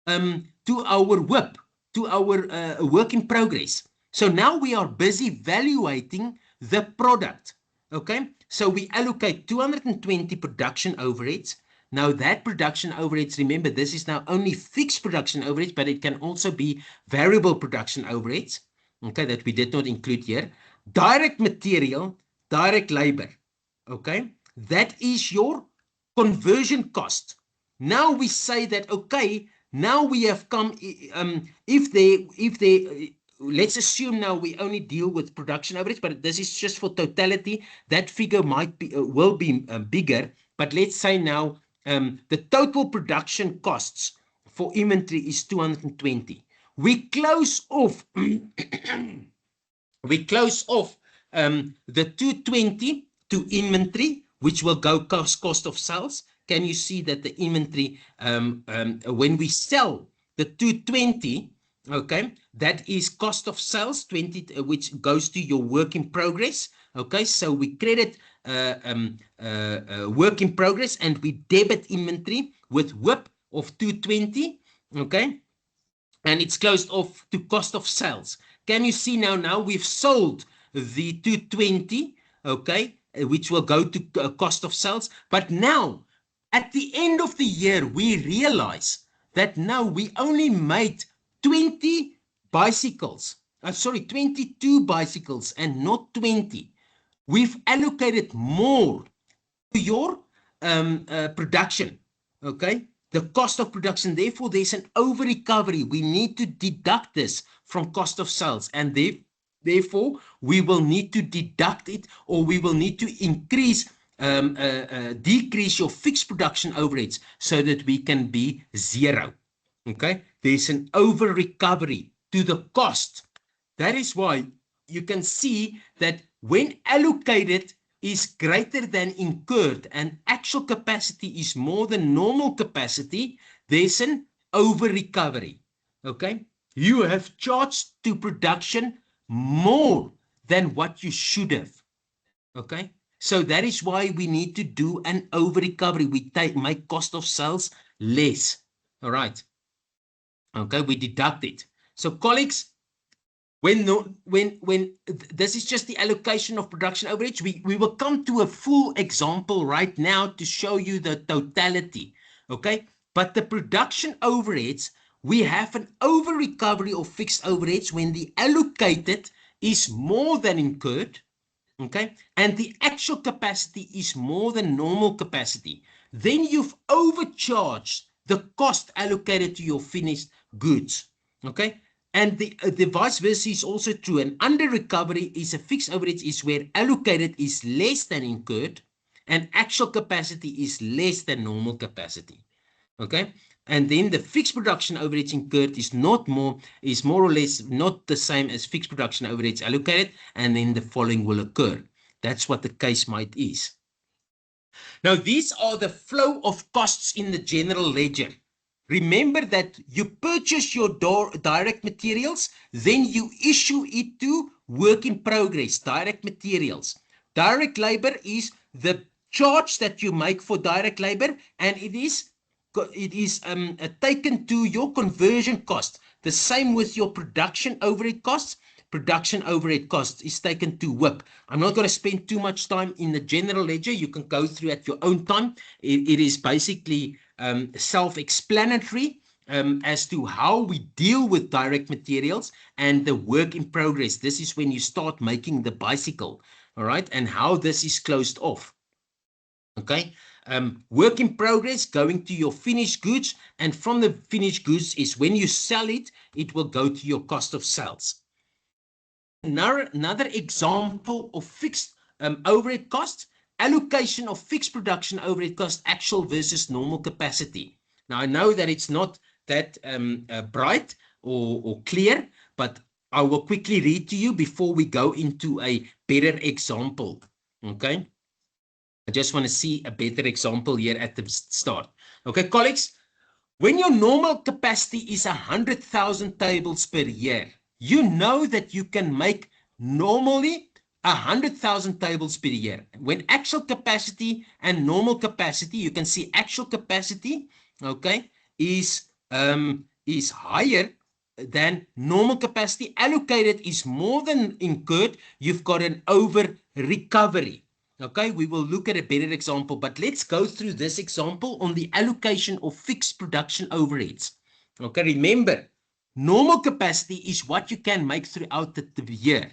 WIP, to our work in progress. So now we are busy valuating the product. Okay, so we allocate 220 production overheads. Now that production overheads, remember, this is now only fixed production overheads, but it can also be variable production overheads, okay, that we did not include here. Direct material, direct labor, okay, that is your conversion cost. Now we say that, okay, now we have come, let's assume now we only deal with production average, but this is just for totality. That figure might be, will be bigger, but let's say now the total production costs for inventory is 220. We close off, we close off the 220 to inventory, which will go cost of sales. Can you see that the inventory, when we sell the 220, okay, that is cost of sales 20, which goes to your work in progress. Okay, so we credit work in progress and we debit inventory with WIP of 220. Okay, and it's closed off to cost of sales. Can you see now we've sold the 220, okay, which will go to cost of sales. But now at the end of the year, we realize that now we only made 22 bicycles and not 20. We've allocated more to your production, okay? The cost of production, therefore there's an over recovery. We need to deduct this from cost of sales, and therefore we will need to deduct it, or we will need to increase decrease your fixed production overheads so that we can be zero. Okay, there's an over recovery to the cost. That is why you can see that when allocated, is greater than incurred and actual capacity is more than normal capacity, there's an over recovery. Okay, you have charged to production more than what you should have. Okay, so that is why we need to do an over recovery. We make cost of sales less. All right. Okay, we deduct it. So colleagues, when this is just the allocation of production overheads, we will come to a full example right now to show you the totality. Okay, but the production overheads, we have an over recovery of fixed overheads when the allocated is more than incurred. Okay, and the actual capacity is more than normal capacity. Then you've overcharged the cost allocated to your finished goods. Okay, and the vice versa is also true. And under recovery is a fixed overhead is where allocated is less than incurred and actual capacity is less than normal capacity. Okay, and then the fixed production overheads incurred is more or less not the same as fixed production overheads allocated, and then the following will occur. That's what the case might is. Now these are the flow of costs in the general ledger. Remember that you purchase your direct materials, then you issue it to work in progress, direct materials. Direct labor is the charge that you make for direct labor, and it is taken to your conversion cost. The same with your production overhead costs. Production overhead costs is taken to WIP. I'm not going to spend too much time in the general ledger. You can go through at your own time. It is basically self-explanatory as to how we deal with direct materials and the work in progress. This is when you start making the bicycle, all right, and how this is closed off. Okay, work in progress going to your finished goods, and from the finished goods is when you sell it, it will go to your cost of sales. Another example of fixed overhead costs, allocation of fixed production overhead costs, actual versus normal capacity. Now, I know that it's not that bright or clear, but I will quickly read to you before we go into a better example. Okay. I just want to see a better example here at the start. Okay, colleagues, when your normal capacity is 100,000 tables per year, you know that you can make normally 100,000 tables per year. When actual capacity and normal capacity, you can see actual capacity, okay, is higher than normal capacity. Allocated is more than incurred. You've got an over recovery. Okay, we will look at a better example, but let's go through this example on the allocation of fixed production overheads. Okay, remember, normal capacity is what you can make throughout the year.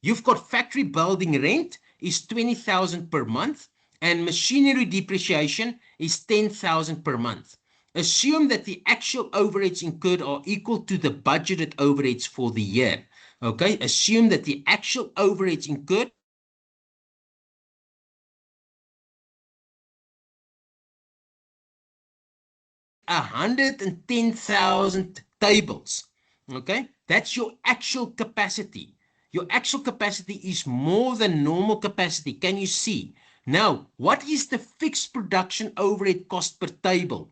You've got factory building rent is 20,000 per month, and machinery depreciation is 10,000 per month. Assume that the actual overheads incurred are equal to the budgeted overheads for the year. Okay, assume that the actual overheads incurred 110,000 tables. Okay, that's your actual capacity. Your actual capacity is more than normal capacity. Can you see? Now, what is the fixed production overhead cost per table?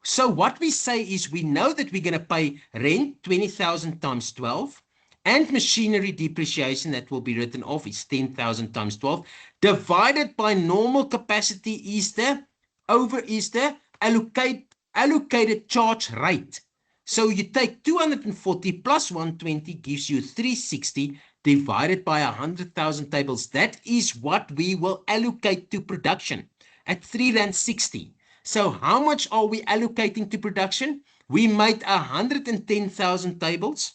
So what we say is we know that we're going to pay rent 20,000 times 12 and machinery depreciation that will be written off is 10,000 times 12 divided by normal capacity is the allocated charge rate. So you take 240 plus 120 gives you 360 divided by 100,000 tables. That is what we will allocate to production at 360. So how much are we allocating to production? We made 110,000 tables.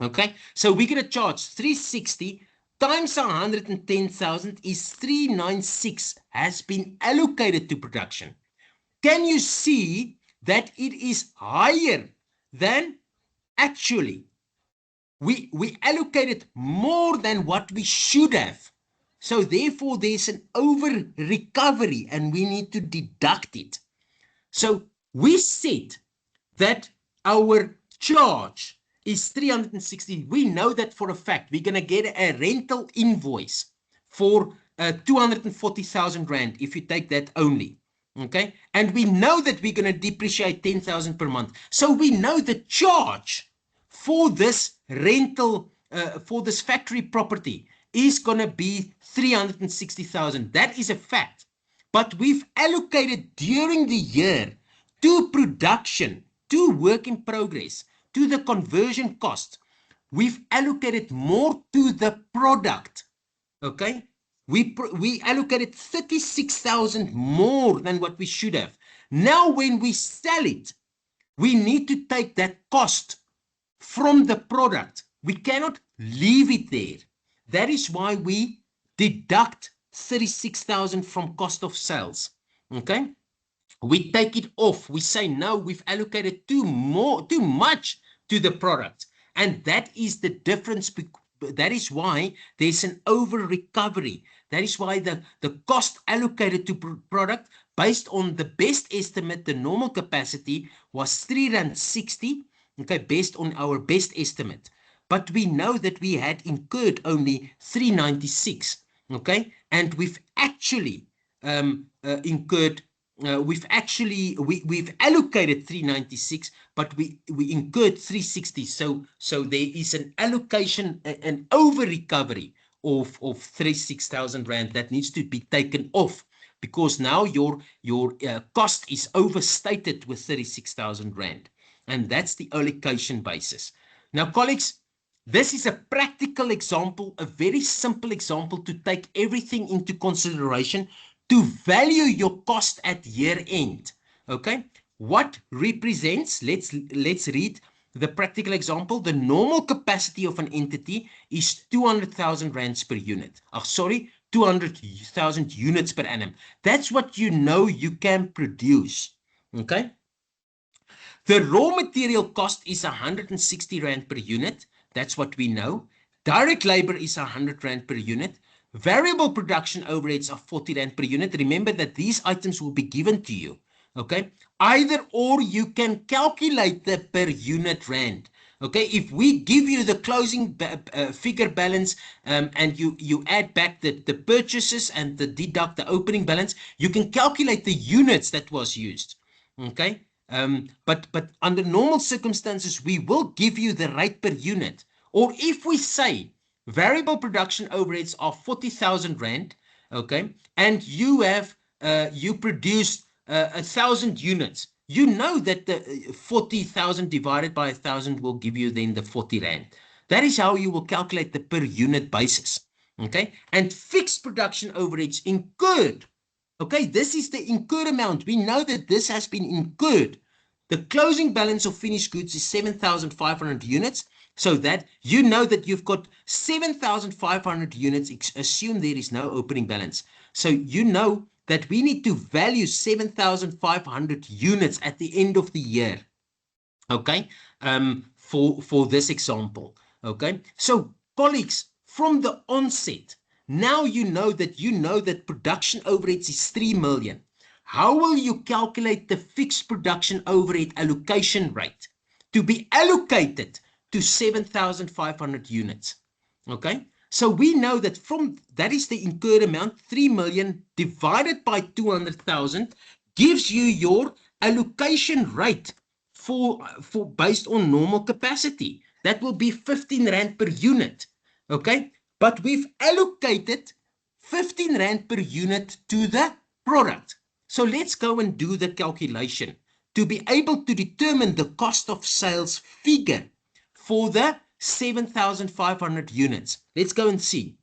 Okay, so we're going to charge 360 times 110,000 is 396 has been allocated to production. Can you see that it is higher than actually? We allocated more than what we should have. So therefore, there's an over recovery and we need to deduct it. So we said that our charge is 360. We know that for a fact. We're going to get a rental invoice for 240,000 Rand if you take that only. Okay, and we know that we're going to depreciate 10,000 per month. So we know the charge for this rental, for this factory property is going to be 360,000. That is a fact. But we've allocated during the year to production, to work in progress, to the conversion cost. We've allocated more to the product. Okay, we allocated 36,000 more than what we should have. Now when we sell it, we need to take that cost from the product. We cannot leave it there. That is why we deduct 36,000 from cost of sales. Okay, we take it off. We say no, we've allocated too much to the product, and that is the difference. That is why there's an over recovery. That is why the cost allocated to product based on the best estimate, the normal capacity was R360, okay, based on our best estimate. But we know that we had incurred only 396, okay, and we've actually incurred. We've allocated 396, but we incurred 360. So there is an allocation, an over recovery of 36,000 Rand that needs to be taken off, because now your cost is overstated with 36,000 Rand, and that's the allocation basis. Now, colleagues, this is a practical example, a very simple example to take everything into consideration to value your cost at year end. Okay, what represents, let's read the practical example. The normal capacity of an entity is 200,000 Rands per unit. 200,000 units per annum. That's what you know you can produce. Okay, the raw material cost is 160 Rand per unit. That's what we know. Direct labor is 100 Rand per unit. Variable production overheads are 40 Rand per unit. Remember that these items will be given to you. Okay, either or you can calculate the per unit Rand. Okay, if we give you the closing figure balance and you add back the purchases and deduct the opening balance, you can calculate the units that was used. Okay, but under normal circumstances, we will give you the rate per unit. Or if we say variable production overheads are 40,000 Rand, okay, and you have you produced 1,000 units, you know that the 40,000 divided by 1,000 will give you then the 40 Rand. That is how you will calculate the per unit basis. Okay, and fixed production overheads incurred. Okay, this is the incurred amount. We know that this has been incurred. The closing balance of finished goods is 7,500 units. So that you know that you've got 7,500 units. Assume there is no opening balance. So you know that we need to value 7,500 units at the end of the year. Okay, for this example. Okay, so colleagues, from the onset, now you know that production overheads is 3 million. How will you calculate the fixed production overhead allocation rate to be allocated to 7,500 units? Okay, so we know that that is the incurred amount. 3 million divided by 200,000 gives you your allocation rate for based on normal capacity. That will be 15 Rand per unit. Okay, but we've allocated 15 Rand per unit to the product. So let's go and do the calculation to be able to determine the cost of sales figure for the 7,500 units. Let's go and see.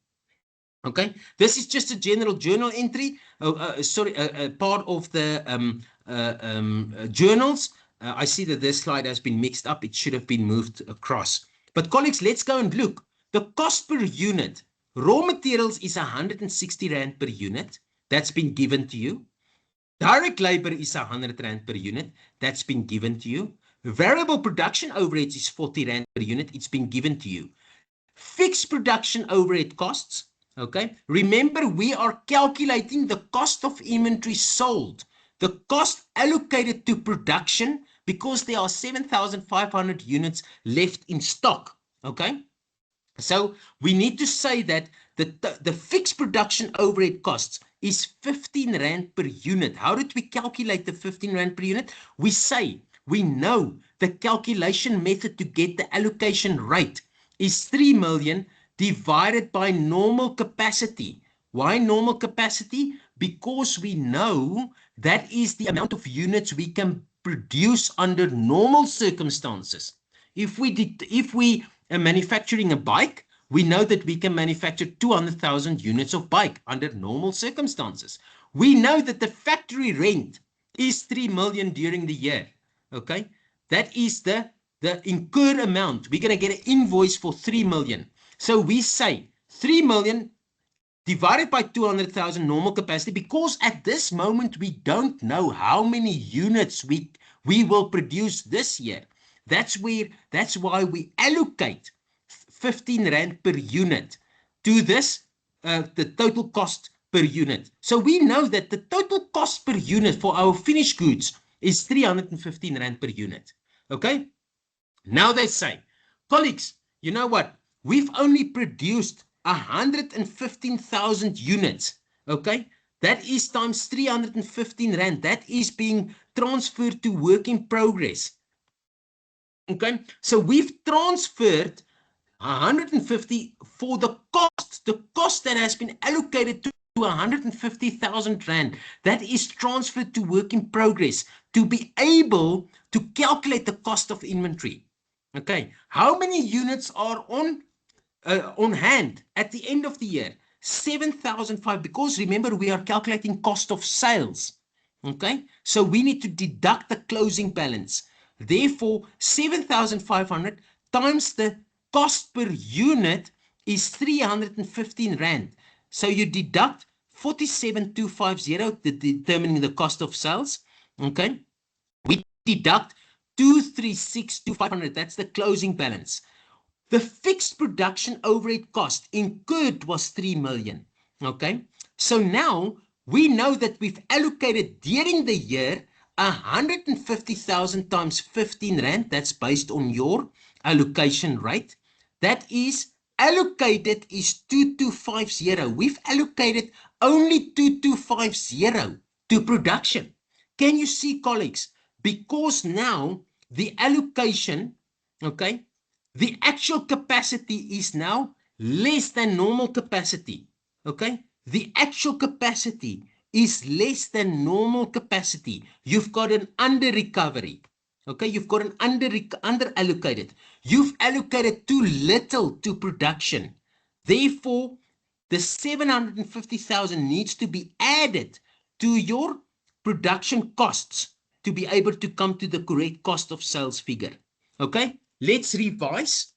Okay, this is just a general journal entry, part of the journals. I see that this slide has been mixed up. It should have been moved across. But colleagues, let's go and look. The cost per unit, raw materials is 160 Rand per unit. That's been given to you. Direct labor is 100 Rand per unit. That's been given to you. Variable production overheads is 40 Rand per unit. It's been given to you. Fixed production overhead costs. Okay. Remember, we are calculating the cost of inventory sold. The cost allocated to production, because there are 7,500 units left in stock. Okay. So we need to say that the fixed production overhead costs is 15 Rand per unit. How did we calculate the 15 Rand per unit? We say, we know the calculation method to get the allocation rate is 3 million divided by normal capacity. Why normal capacity? Because we know that is the amount of units we can produce under normal circumstances. If we are manufacturing a bike, we know that we can manufacture 200,000 units of bike under normal circumstances. We know that the factory rent is 3 million during the year. Okay, that is the incurred amount. We're going to get an invoice for 3 million. So we say 3 million divided by 200,000 normal capacity, because at this moment we don't know how many units we will produce this year. That's why we allocate 15 Rand per unit to this, the total cost per unit. So we know that the total cost per unit for our finished goods is 315 Rand per unit. Okay? Now they say, colleagues, you know what? We've only produced 115,000 units. Okay? That is times 315 Rand. That is being transferred to work in progress. Okay? So we've transferred 150 for the cost that has been allocated to 150,000 Rand, that is transferred to work in progress to be able to calculate the cost of inventory. Okay, how many units are on hand at the end of the year? 7,005, because remember we are calculating cost of sales. Okay, so we need to deduct the closing balance. Therefore, 7,500 times the cost per unit is 315 Rand. So you deduct 47,250 determining the cost of sales. Okay, we deduct 236,500. That's the closing balance. The fixed production overhead cost incurred was 3 million. Okay, so now we know that we've allocated during the year 150,000 times 15 Rand. That's based on your allocation rate. That is allocated is 2250. We've allocated only 2250 to production. Can you see, colleagues? Because now the allocation, okay, the actual capacity is now less than normal capacity. Okay, the actual capacity is less than normal capacity. You've got an under recovery. Okay, you've got an under allocated. You've allocated too little to production. Therefore, the 750,000 needs to be added to your production costs to be able to come to the correct cost of sales figure. Okay, let's revise.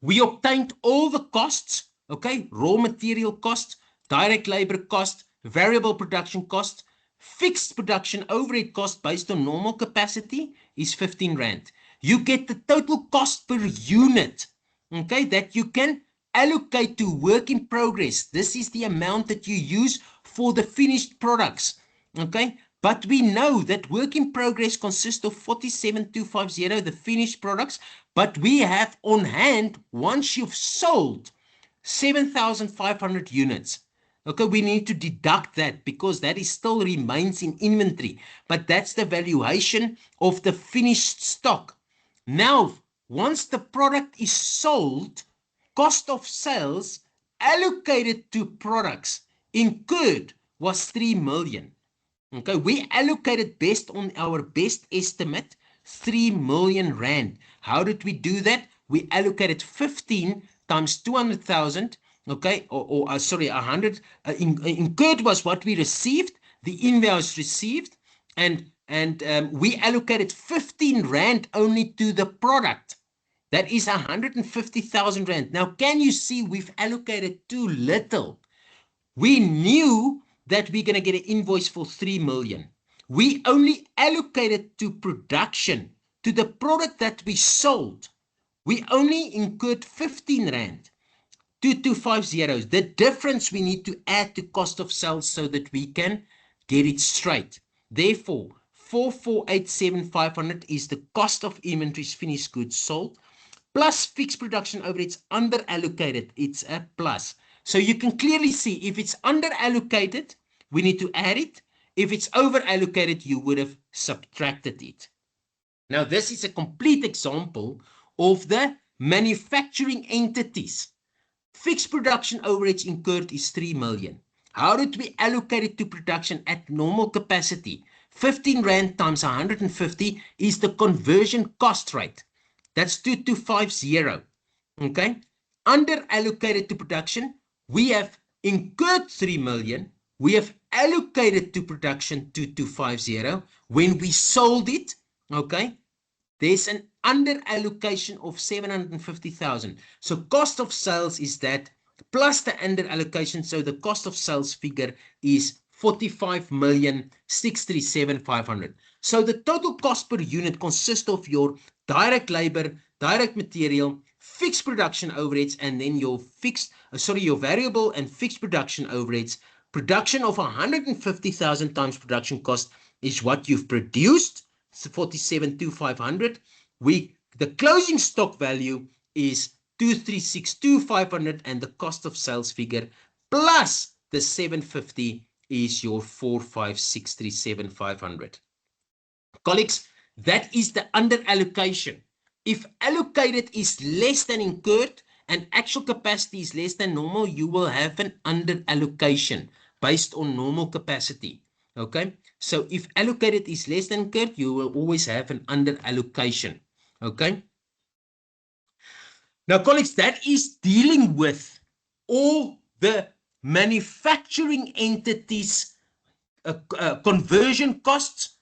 We obtained all the costs. Okay, raw material cost, direct labor cost, variable production cost, fixed production overhead cost based on normal capacity is 15 Rand. You get the total cost per unit, okay, that you can allocate to work in progress. This is the amount that you use for the finished products, okay? But we know that work in progress consists of 47,250, the finished products, but we have on hand, once you've sold 7,500 units, okay, we need to deduct that because that is still remains in inventory, but that's the valuation of the finished stock. Now, once the product is sold, cost of sales allocated to products incurred was 3 million. Okay, we allocated based on our best estimate 3 million Rand. How did we do that? We allocated 15 times 200,000. Okay, sorry, 100. Incurred was what we received, the invoice received, and we allocated 15 Rand only to the product. That is 150,000 Rand. Now, can you see we've allocated too little? We knew that we're going to get an invoice for 3 million. We only allocated to production, to the product that we sold. We only incurred 15 Rand. 2250. The difference we need to add to cost of sales so that we can get it straight. Therefore, 448,750 is the cost of inventories finished goods sold plus fixed production overheads under allocated. It's a plus. So you can clearly see if it's under allocated, we need to add it. If it's over allocated, you would have subtracted it. Now, this is a complete example of the manufacturing entities. Fixed production overheads incurred is 3 million. How did we allocate it to production at normal capacity? 15 Rand times 150 is the conversion cost rate. That's 2250. Okay. Under allocated to production, we have incurred 3 million. We have allocated to production 2250. When we sold it, okay, there's an under allocation of 750,000. So cost of sales is that plus the under allocation. So the cost of sales figure is 45,637,500. So the total cost per unit consists of your direct labor, direct material, fixed production overheads, and then your your variable and fixed production overheads. Production of 150,000 times production cost is what you've produced. 47,500. The closing stock value is 236,500, and the cost of sales figure plus the 750 is your 45,637,500. Colleagues, that is the under allocation. If allocated is less than incurred and actual capacity is less than normal, you will have an under allocation based on normal capacity. Okay, so if allocated is less than incurred, you will always have an under allocation. Okay. Now, colleagues, that is dealing with all the manufacturing entities, conversion costs,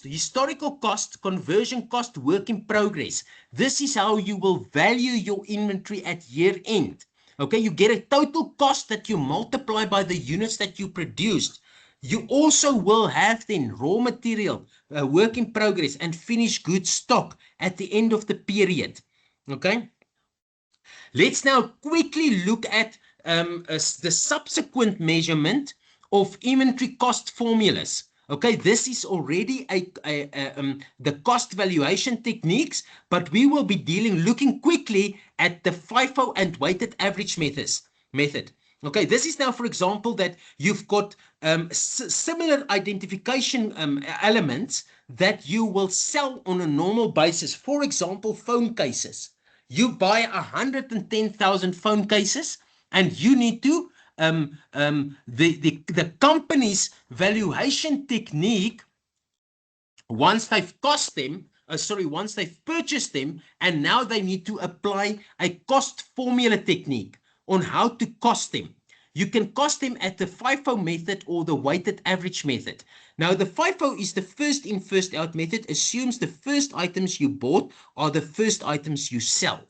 historical cost, conversion cost, work in progress. This is how you will value your inventory at year end. Okay, you get a total cost that you multiply by the units that you produced. You also will have then raw material, work in progress, and finished goods stock at the end of the period. Okay. Let's now quickly look at the subsequent measurement of inventory cost formulas. Okay, this is already the cost valuation techniques, but we will be looking quickly at the FIFO and weighted average method. Okay, this is now, for example, that you've got similar identification elements that you will sell on a normal basis. For example, phone cases. You buy 110,000 phone cases, and you need to the company's valuation technique, once they've cost them, once they've purchased them, and now they need to apply a cost formula technique on how to cost them. You can cost them at the FIFO method or the weighted average method. Now, the FIFO is the first in, first out method, assumes the first items you bought are the first items you sell.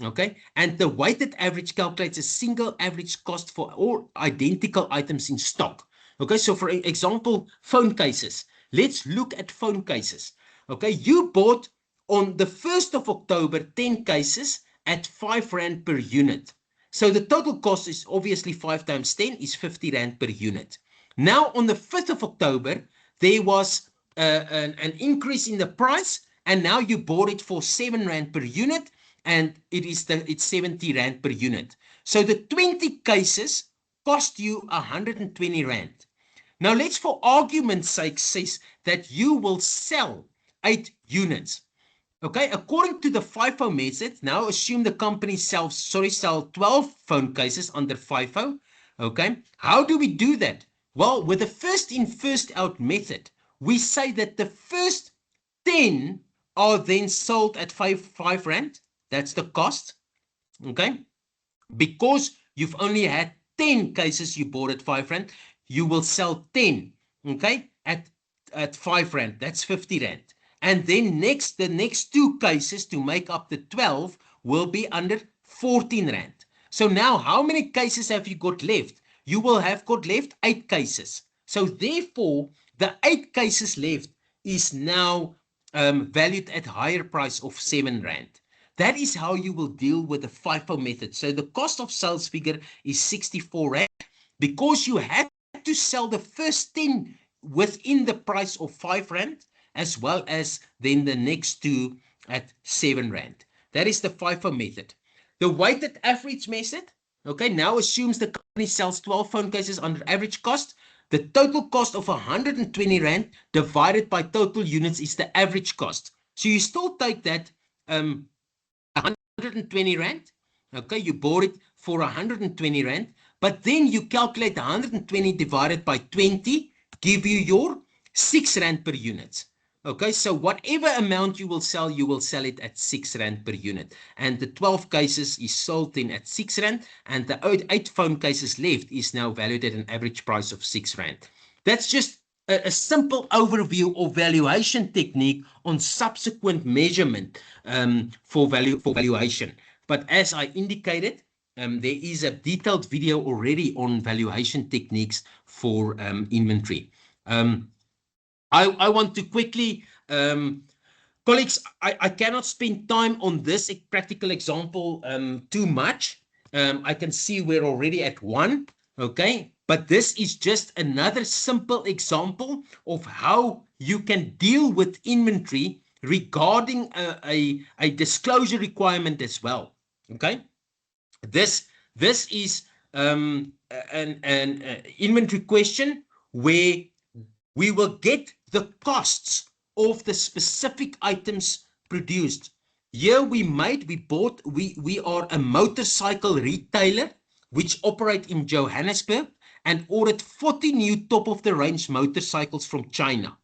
Okay, and the weighted average calculates a single average cost for all identical items in stock. Okay, so for example, phone cases. Let's look at phone cases. Okay, you bought on the 1st of October 10 cases at 5 Rand per unit. So the total cost is obviously 5 times 10 is 50 Rand per unit. Now on the 5th of October, there was an increase in the price, and now you bought it for 7 Rand per unit, and it's 70 Rand per unit. So the 20 cases cost you 120 Rand. Now let's, for argument's sake, say that you will sell 8 units. Okay, according to the FIFO method, now assume the company sell 12 phone cases under FIFO. Okay, how do we do that? Well, with the first in, first out method, we say that the first 10 are then sold at 5 Rand. That's the cost. Okay, because you've only had 10 cases you bought at 5 Rand, you will sell 10, okay, at 5 Rand. That's 50 Rand. And then the next 2 cases to make up the 12 will be under 14 Rand. So now, how many cases have you got left? You will have got left 8 cases. So therefore, the 8 cases left is now valued at higher price of 7 Rand. That is how you will deal with the FIFO method. So the cost of sales figure is 64 Rand because you had to sell the first 10 within the price of 5 Rand, as well as then the next 2 at 7 Rand. That is the FIFO method. The weighted average method, Okay, now assumes the company sells 12 phone cases under average cost. The total cost of 120 Rand divided by total units is the average cost. So you still take that 120 Rand. Okay, you bought it for 120 Rand, but then you calculate 120 divided by 20, give you your 6 Rand per unit. Okay, so whatever amount you will sell it at 6 Rand per unit. And the 12 cases is sold in at 6 Rand, and the 8 phone cases left is now valued at an average price of 6 Rand. That's just a simple overview of valuation technique on subsequent measurement for valuation. But as I indicated, there is a detailed video already on valuation techniques for inventory. I want to quickly, colleagues, I cannot spend time on this practical example too much. I can see we're already at 1, okay? But this is just another simple example of how you can deal with inventory regarding a disclosure requirement as well, okay? This is an inventory question where we will get the costs of the specific items produced. Here we are a motorcycle retailer which operate in Johannesburg and ordered 40 new top-of-the-range motorcycles from China,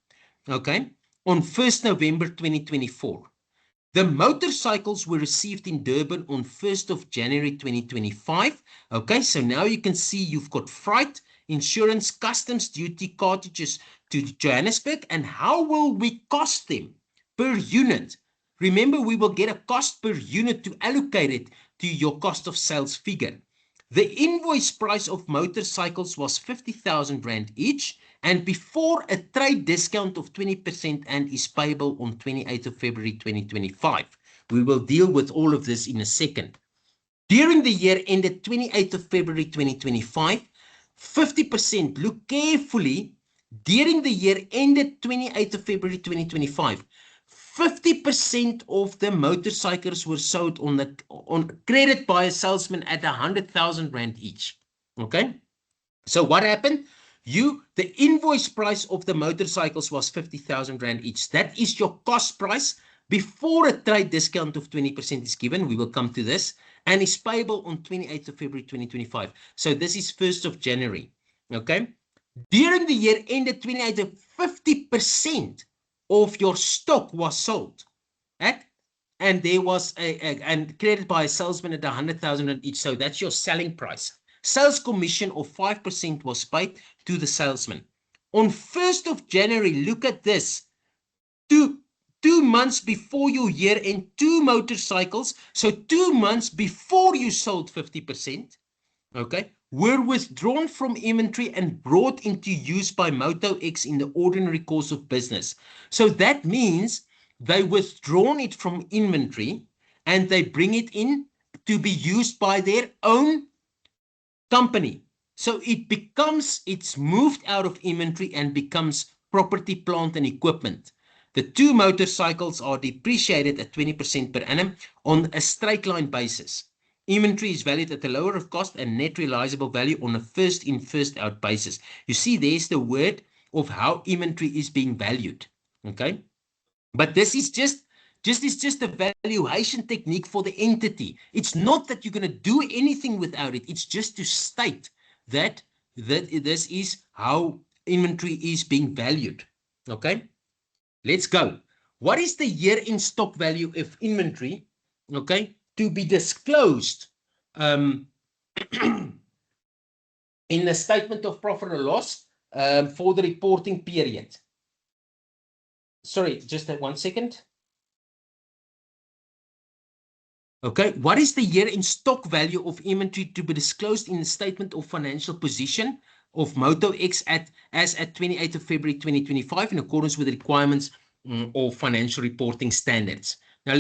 okay, on 1st November 2024. The motorcycles were received in Durban on 1st of January 2025. Okay, so now you can see you've got freight, insurance, customs duty, cartridges to Johannesburg, and how will we cost them per unit? Remember, we will get a cost per unit to allocate it to your cost of sales figure. The invoice price of motorcycles was 50,000 Rand each, and before a trade discount of 20% and is payable on 28th of February 2025. We will deal with all of this in a second. During the year ended 28th of February 2025, 50%, look carefully, during the year ended 28th of February 2025, 50% of the motorcycles were sold on credit by a salesman at 100,000 Rand each. Okay, so what happened? The invoice price of the motorcycles was 50,000 Rand each. That is your cost price before a trade discount of 20% is given. We will come to this, and is payable on 28th of February 2025. So this is 1st of January. Okay, during the year ended 28th of 50% of your stock was sold at, and there was and credited by a salesman at 100,000 each. So that's your selling price. Sales commission of 5% was paid to the salesman. On 1st of January, look at this. Two months before your year end, 2 motorcycles, so 2 months before you sold 50%, okay, were withdrawn from inventory and brought into use by MotoX in the ordinary course of business. So that means they withdrawn it from inventory and they bring it in to be used by their own company. So it's moved out of inventory and becomes property, plant, and equipment. The 2 motorcycles are depreciated at 20% per annum on a straight line basis. Inventory is valued at the lower of cost and net realizable value on a first in, first out basis. You see, there's the word of how inventory is being valued. Okay, but this is just a valuation technique for the entity. It's not that you're going to do anything without it. It's just to state that this is how inventory is being valued. Okay, let's go. What is the year in stock value of inventory? Okay, to be disclosed in the statement of profit or loss for the reporting period. Sorry, just 1 second. Okay, what is the year in stock value of inventory to be disclosed in the statement of financial position of MotoX as at 28th of February 2025 in accordance with the requirements of financial reporting standards? Now,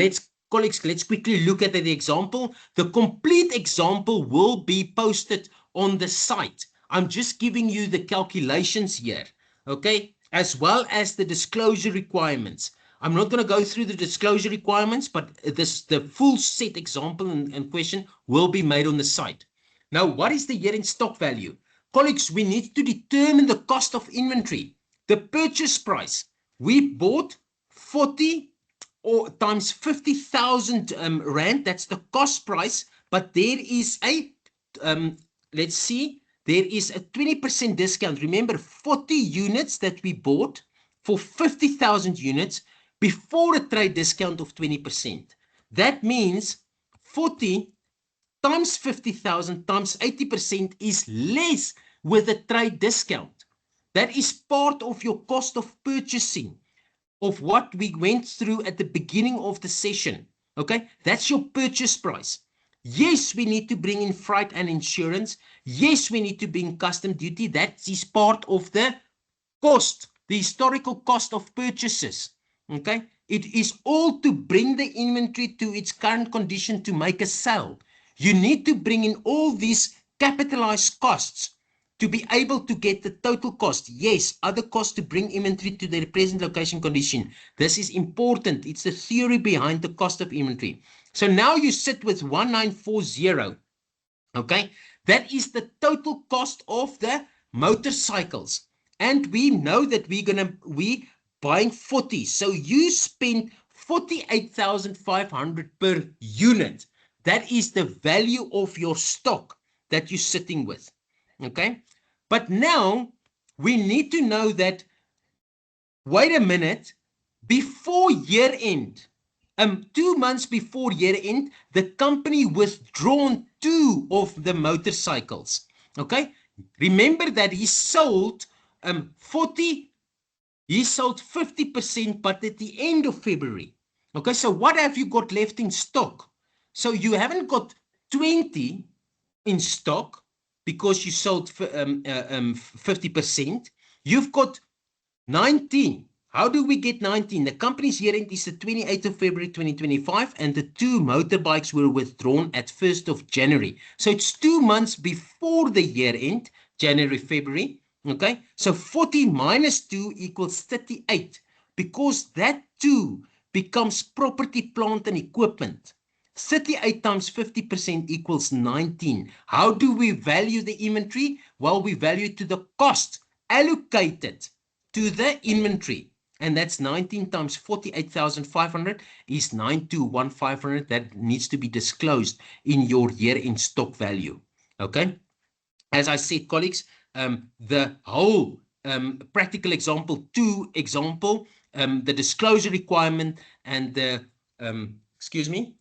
colleagues, let's quickly look at the example. The complete example will be posted on the site. I'm just giving you the calculations here, okay, as well as the disclosure requirements. I'm not going to go through the disclosure requirements, but the full set example and question will be made on the site. Now, what is the year-end stock value? Colleagues, we need to determine the cost of inventory. The purchase price. We bought 40 or times 50,000 Rand. That's the cost price. But there is a, let's see, there is a 20% discount. Remember, 40 units that we bought for 50,000 units before a trade discount of 20%. That means 40 times 50,000 times 80% is less with a trade discount. That is part of your cost of purchasing of what we went through at the beginning of the session. Okay, that's your purchase price. Yes, we need to bring in freight and insurance. Yes, we need to bring custom duty. That is part of the cost, the historical cost of purchases. Okay, it is all to bring the inventory to its current condition to make a sale. You need to bring in all these capitalized costs to be able to get the total cost. Yes, other costs to bring inventory to their present location condition. This is important. It's the theory behind the cost of inventory. So now you sit with 1940. Okay, that is the total cost of the motorcycles. And we know that we buying 40. So you spend 48,500 per unit. That is the value of your stock that you're sitting with. Okay, but now we need to know that, wait a minute, before year end, 2 months before year end, the company withdrawn 2 of the motorcycles. Okay, remember that he sold 40, he sold 50%, but at the end of February. Okay, so what have you got left in stock? So you haven't got 20 in stock because you sold 50%. You've got 19. How do we get 19? The company's year end is the 28th of February 2025, and the 2 motorbikes were withdrawn at 1st of January. So it's 2 months before the year end, January, February. Okay, so 40 minus 2 equals 38, because that 2 becomes property, plant, and equipment. 38 times 50% equals 19. How do we value the inventory? Well, we value it to the cost allocated to the inventory. And that's 19 times 48,500 is 921,500. That needs to be disclosed in your year-end stock value. Okay. As I said, colleagues, the whole practical example 2 example, the disclosure requirement and the, excuse me,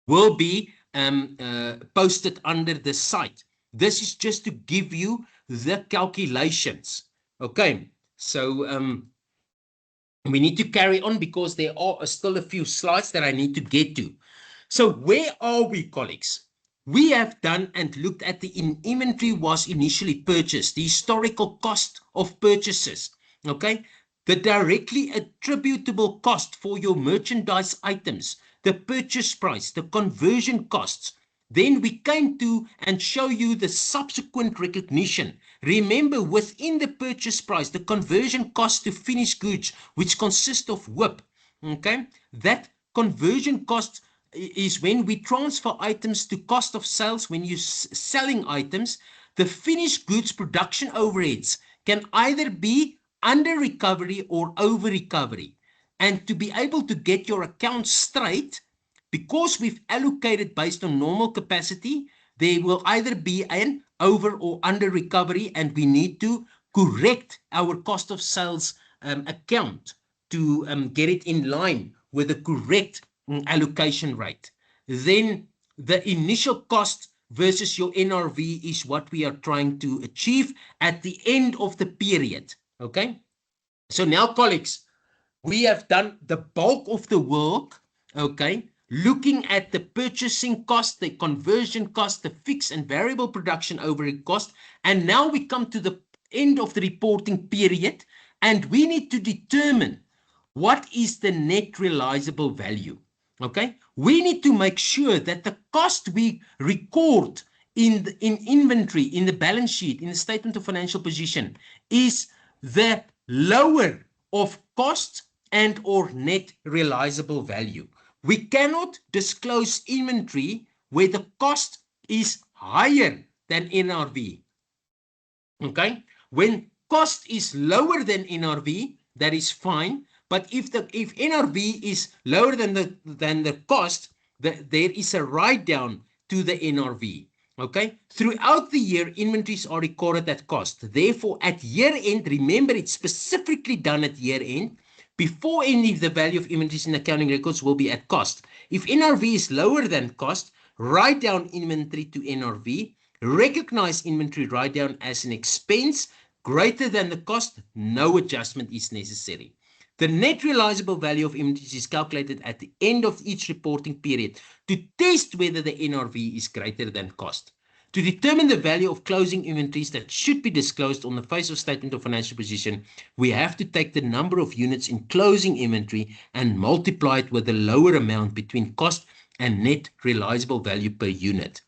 will be posted under the site. This is just to give you the calculations. Okay, so we need to carry on because there are still a few slides that I need to get to. So where are we, colleagues? We have done and looked at the inventory was initially purchased, the historical cost of purchases. Okay, the directly attributable cost for your merchandise items, the purchase price, the conversion costs. Then we came to and show you the subsequent recognition. Remember, within the purchase price, the conversion cost to finished goods, which consists of WIP. Okay, that conversion cost is when we transfer items to cost of sales. When you're selling items, the finished goods production overheads can either be under recovery or over recovery. And to be able to get your accounts straight, because we've allocated based on normal capacity, there will either be an over or under recovery, and we need to correct our cost of sales account to get it in line with the correct allocation rate. Then the initial cost versus your NRV is what we are trying to achieve at the end of the period. Okay, so now, colleagues, we have done the bulk of the work. Okay, looking at the purchasing cost, the conversion cost, the fixed and variable production overhead cost, and now we come to the end of the reporting period, and we need to determine what is the net realizable value. Okay, we need to make sure that the cost we record in inventory, in the balance sheet, in the statement of financial position, is the lower of cost and or net realizable value. We cannot disclose inventory where the cost is higher than NRV. Okay, when cost is lower than NRV, that is fine. But if NRV is lower than the cost, there is a write down to the NRV. Okay, throughout the year, inventories are recorded at cost. Therefore, at year end, remember it's specifically done at year end. Before any of the value of inventories in accounting records will be at cost. If NRV is lower than cost, write down inventory to NRV. Recognize inventory write down as an expense greater than the cost. No adjustment is necessary. The net realizable value of inventories is calculated at the end of each reporting period to test whether the NRV is greater than cost. To determine the value of closing inventories that should be disclosed on the face of statement of financial position, we have to take the number of units in closing inventory and multiply it with the lower amount between cost and net realizable value per unit.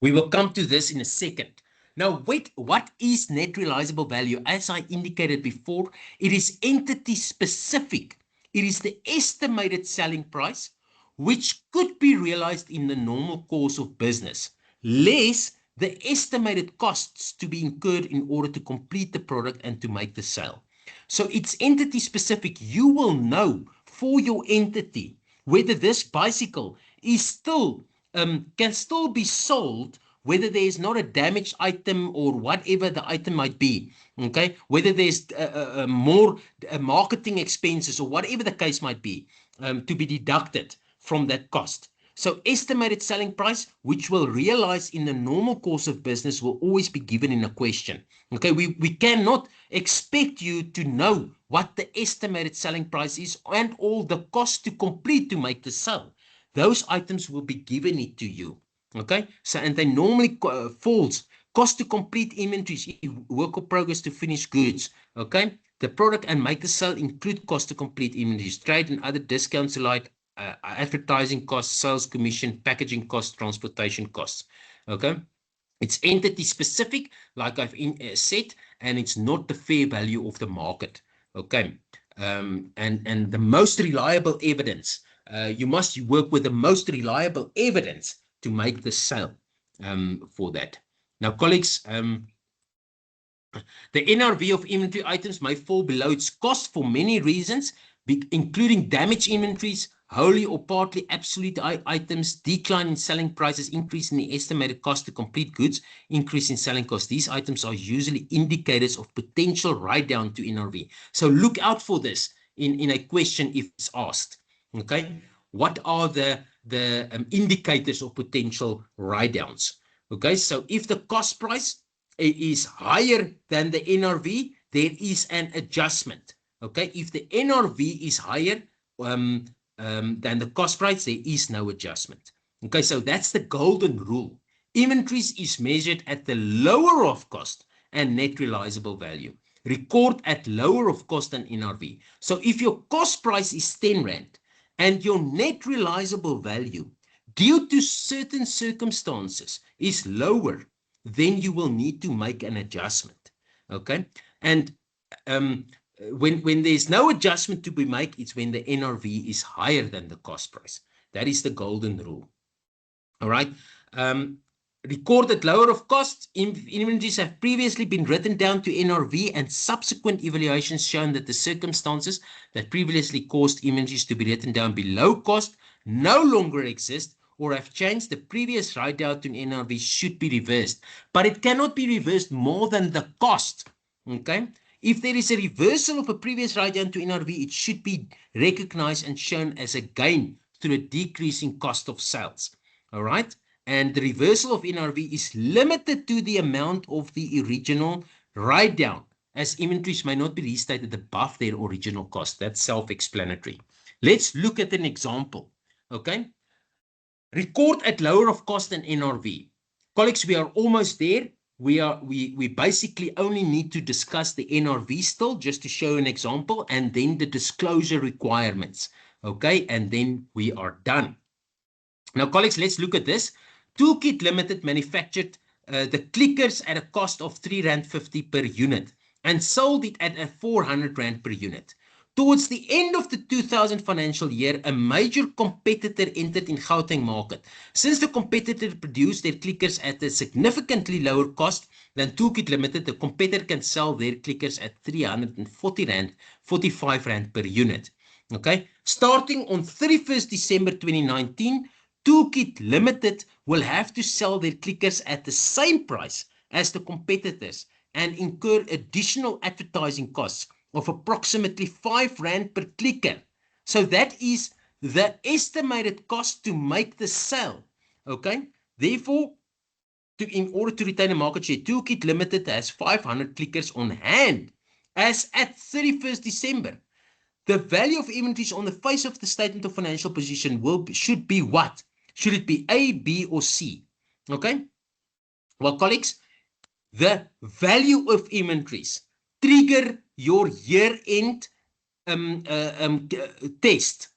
We will come to this in a second. Now, wait, what is net realizable value? As I indicated before, it is entity specific. It is the estimated selling price, which could be realized in the normal course of business, less the estimated costs to be incurred in order to complete the product and to make the sale. So it's entity specific. You will know for your entity whether this bicycle is still can still be sold, whether there is not a damaged item or whatever the item might be, okay, whether there's more marketing expenses or whatever the case might be, to be deducted from that cost. So estimated selling price, which will realize in the normal course of business, will always be given in a question. Okay, we cannot expect you to know what the estimated selling price is and all the cost to complete to make the sale. Those items will be given it to you. Okay, so and they normally falls cost to complete inventories, work of progress to finish goods. Okay, the product and make the sale include cost to complete inventories, trade and other discounts like advertising costs, sales commission, packaging costs, transportation costs. Okay, it's entity specific, like I've said, and it's not the fair value of the market. Okay, and the most reliable evidence. You must work with the most reliable evidence to make the sale for that. Now, colleagues, the NRV of inventory items may fall below its cost for many reasons, including damaged inventories, wholly or partly obsolete items, decline in selling prices, increase in the estimated cost to complete goods, increase in selling costs. These items are usually indicators of potential write-down to NRV. So look out for this in a question if it's asked. Okay, what are the indicators of potential write-downs? Okay, so if the cost price is higher than the NRV, there is an adjustment. Okay, if the NRV is higher than the cost price, there is no adjustment. Okay, so that's the golden rule. Inventories is measured at the lower of cost and net realizable value. Record at lower of cost than NRV. So if your cost price is 10 Rand and your net realizable value, due to certain circumstances, is lower, then you will need to make an adjustment. Okay, and when there's no adjustment to be made, it's when the NRV is higher than the cost price. That is the golden rule. All right. Recorded lower of cost, inventories have previously been written down to NRV, and subsequent evaluations shown that the circumstances that previously caused inventories to be written down below cost no longer exist or have changed. The previous write-down to NRV should be reversed, but it cannot be reversed more than the cost. Okay. If there is a reversal of a previous write-down to NRV, it should be recognized and shown as a gain through a decrease in cost of sales. All right. And the reversal of NRV is limited to the amount of the original write-down, as inventories may not be restated above their original cost. That's self-explanatory. Let's look at an example. Okay. Record at lower of cost than NRV. Colleagues, we are almost there. We basically only need to discuss the NRV still, just to show an example, and then the disclosure requirements. Okay, and then we are done. Now, colleagues, let's look at this. Toolkit Limited manufactured the clickers at a cost of R3.50 per unit and sold it at a 400 Rand per unit. Towards the end of the 2000 financial year, a major competitor entered in Gauteng market. Since the competitor produced their clickers at a significantly lower cost than Toolkit Limited, the competitor can sell their clickers at 340 Rand, 45 Rand per unit. Okay, starting on 31st December 2019, Toolkit Limited will have to sell their clickers at the same price as the competitors and incur additional advertising costs of approximately 5 Rand per clicker. So that is the estimated cost to make the sale. Okay, therefore, in order to retain a market share, Toolkit Limited has 500 clickers on hand as at 31st December. The value of inventories on the face of the statement of financial position should be what? Should it be A, B, or C? Okay. Well, colleagues, the value of inventories trigger your year-end test.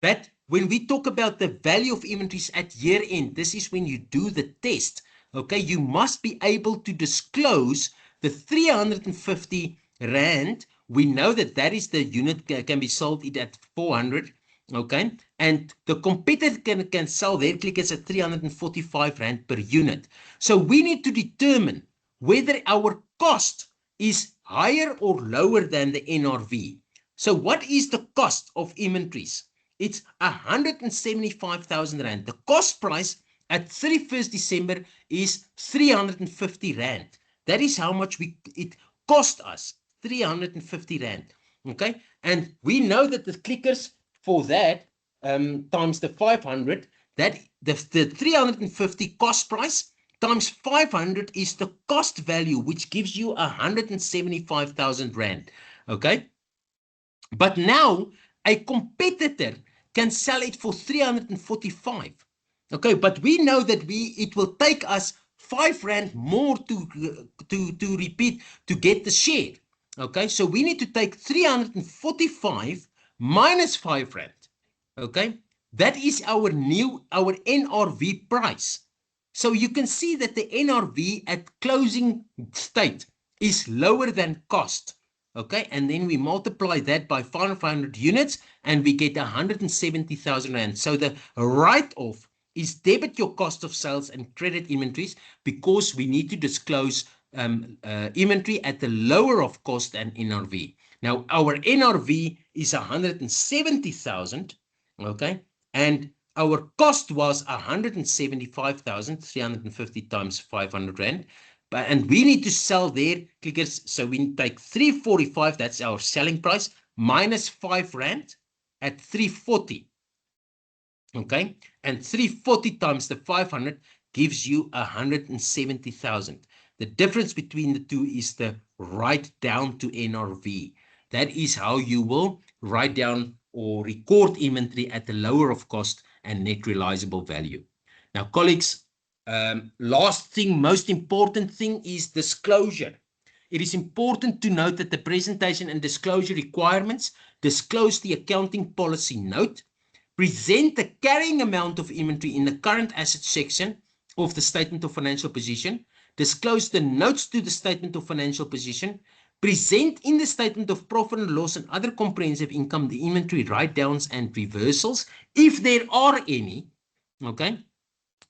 But when we talk about the value of inventories at year-end, this is when you do the test. Okay, you must be able to disclose the 350 Rand. We know that that is the unit can be sold at 400. Okay, and the competitor can sell their clickers at 345 Rand per unit. So we need to determine whether our cost is higher or lower than the NRV. So what is the cost of inventories? It's 175,000 Rand. The cost price at 31st December is 350 Rand. That is how much it cost us, 350 Rand. Okay, and we know that the clickers for that times the 500, that the 350 cost price times 500 is the cost value, which gives you 175,000 Rand. Okay, but now a competitor can sell it for 345. Okay, but we know that it will take us 5 Rand more to repeat to get the share. Okay, so we need to take 345 minus 5 Rand. Okay, that is our NRV price. So you can see that the NRV at closing state is lower than cost. Okay, and then we multiply that by 500 units and we get 170,000 Rand. So the write-off is debit your cost of sales and credit inventories, because we need to disclose inventory at the lower of cost and NRV. Now our NRV is 170,000, okay, and our cost was 175,350 times 500 Rand. And we need to sell their clickers, so we take 345, that's our selling price, minus 5 Rand at 340. Okay, and 340 times the 500 gives you 170,000. The difference between the two is the write down to NRV. That is how you will write down or record inventory at the lower of cost and net realizable value. Now, colleagues, last thing, most important thing is disclosure. It is important to note that the presentation and disclosure requirements disclose the accounting policy note, present the carrying amount of inventory in the current asset section of the statement of financial position, disclose the notes to the statement of financial position, present in the statement of profit and loss and other comprehensive income the inventory write-downs and reversals, if there are any, okay,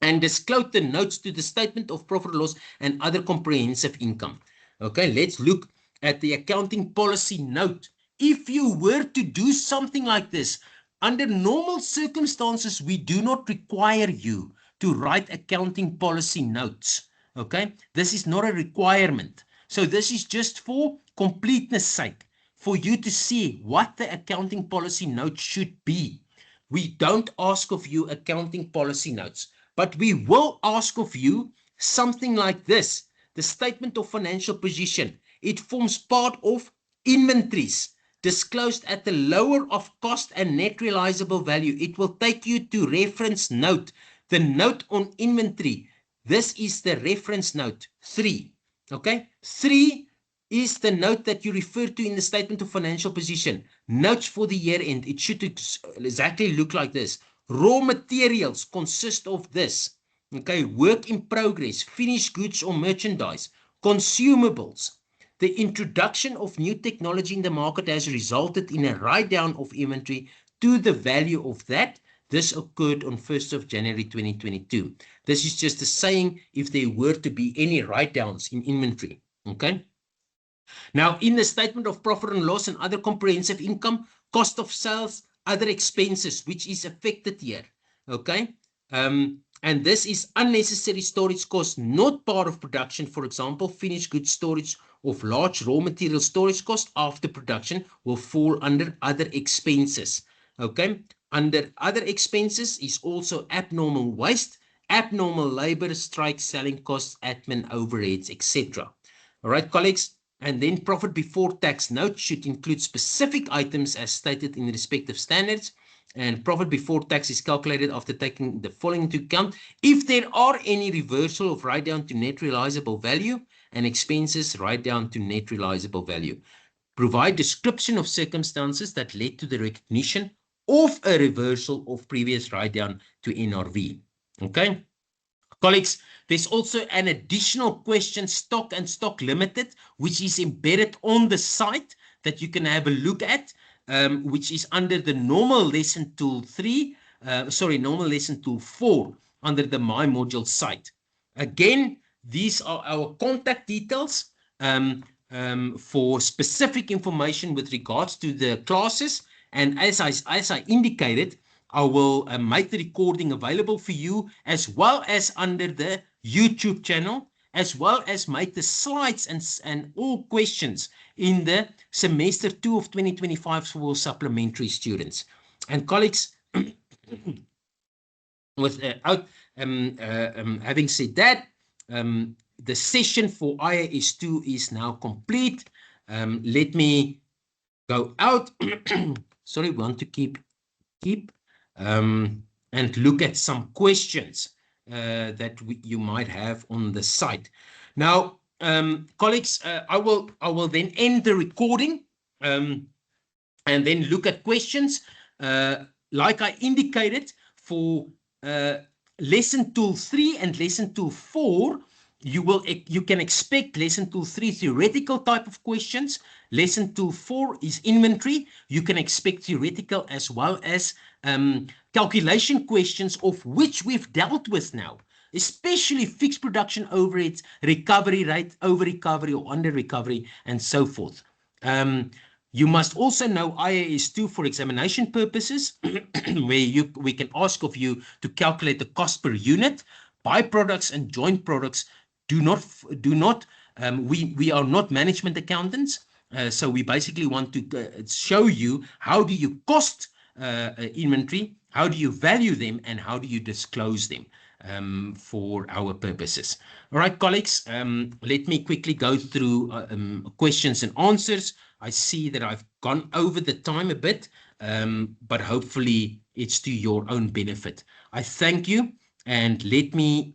and disclose the notes to the statement of profit and loss and other comprehensive income. Okay, let's look at the accounting policy note. If you were to do something like this, under normal circumstances, we do not require you to write accounting policy notes. Okay, this is not a requirement. So this is just for completeness sake, for you to see what the accounting policy note should be. We don't ask of you accounting policy notes, but we will ask of you something like this. The statement of financial position. It forms part of inventories disclosed at the lower of cost and net realizable value. It will take you to reference note, the note on inventory. This is the reference note 3. Okay, 3 is the note that you refer to in the statement of financial position. Notes for the year end. It should exactly look like this. Raw materials consist of this. Okay, work in progress, finished goods or merchandise, consumables. the introduction of new technology in the market has resulted in a write-down of inventory to the value of that. This occurred on 1st of January 2022. This is just a saying if there were to be any write-downs in inventory. Okay. Now, in the statement of profit and loss and other comprehensive income, cost of sales, other expenses, which is affected here. Okay. And this is unnecessary storage costs, not part of production. For example, finished goods storage of large raw material storage costs after production will fall under other expenses. Okay. Under other expenses is also abnormal waste, abnormal labor, strike, selling costs, admin overheads, etc. All right, colleagues. And then profit before tax note should include specific items as stated in respective standards. And profit before tax is calculated after taking the following into account. If there are any reversal of write down to net realizable value and expenses write down to net realizable value. Provide description of circumstances that led to the recognition of a reversal of previous write down to NRV. Okay. Colleagues, there's also an additional question, stock and stock limited, which is embedded on the site that you can have a look at, which is under the normal lesson tool 3, normal lesson tool 4 under the My Module site. Again, these are our contact details for specific information with regards to the classes. And as I indicated, I will make the recording available for you, as well as under the YouTube channel, as well as make the slides and all questions in the semester 2 of 2025 for supplementary students. And colleagues, without having said that, the session for IAS 2 is now complete. Let me go out. Sorry, we want to keep and look at some questions that you might have on the site. Now, colleagues, I will then end the recording and then look at questions. Like I indicated, for lesson tool 3 and lesson tool 4, you can expect lesson tool 3 theoretical type of questions. Lesson tool 4 is inventory. You can expect theoretical as well as calculation questions, of which we've dealt with now, especially fixed production overheads, recovery rate, over recovery or under recovery, and so forth. You must also know IAS 2 for examination purposes, where we can ask of you to calculate the cost per unit. Byproducts and joint products we are not management accountants. So we basically want to show you how do you cost inventory, how do you value them, and how do you disclose them for our purposes. All right, colleagues, let me quickly go through questions and answers. I see that I've gone over the time a bit, but hopefully it's to your own benefit. I thank you, and let me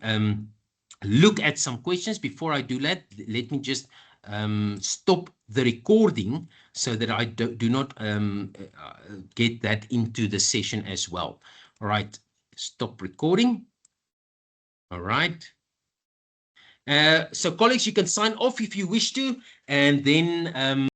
look at some questions. Before I do that, let me just stop the recording so that I do not get that into the session as well. All right, stop recording. All right. So colleagues, you can sign off if you wish to, and then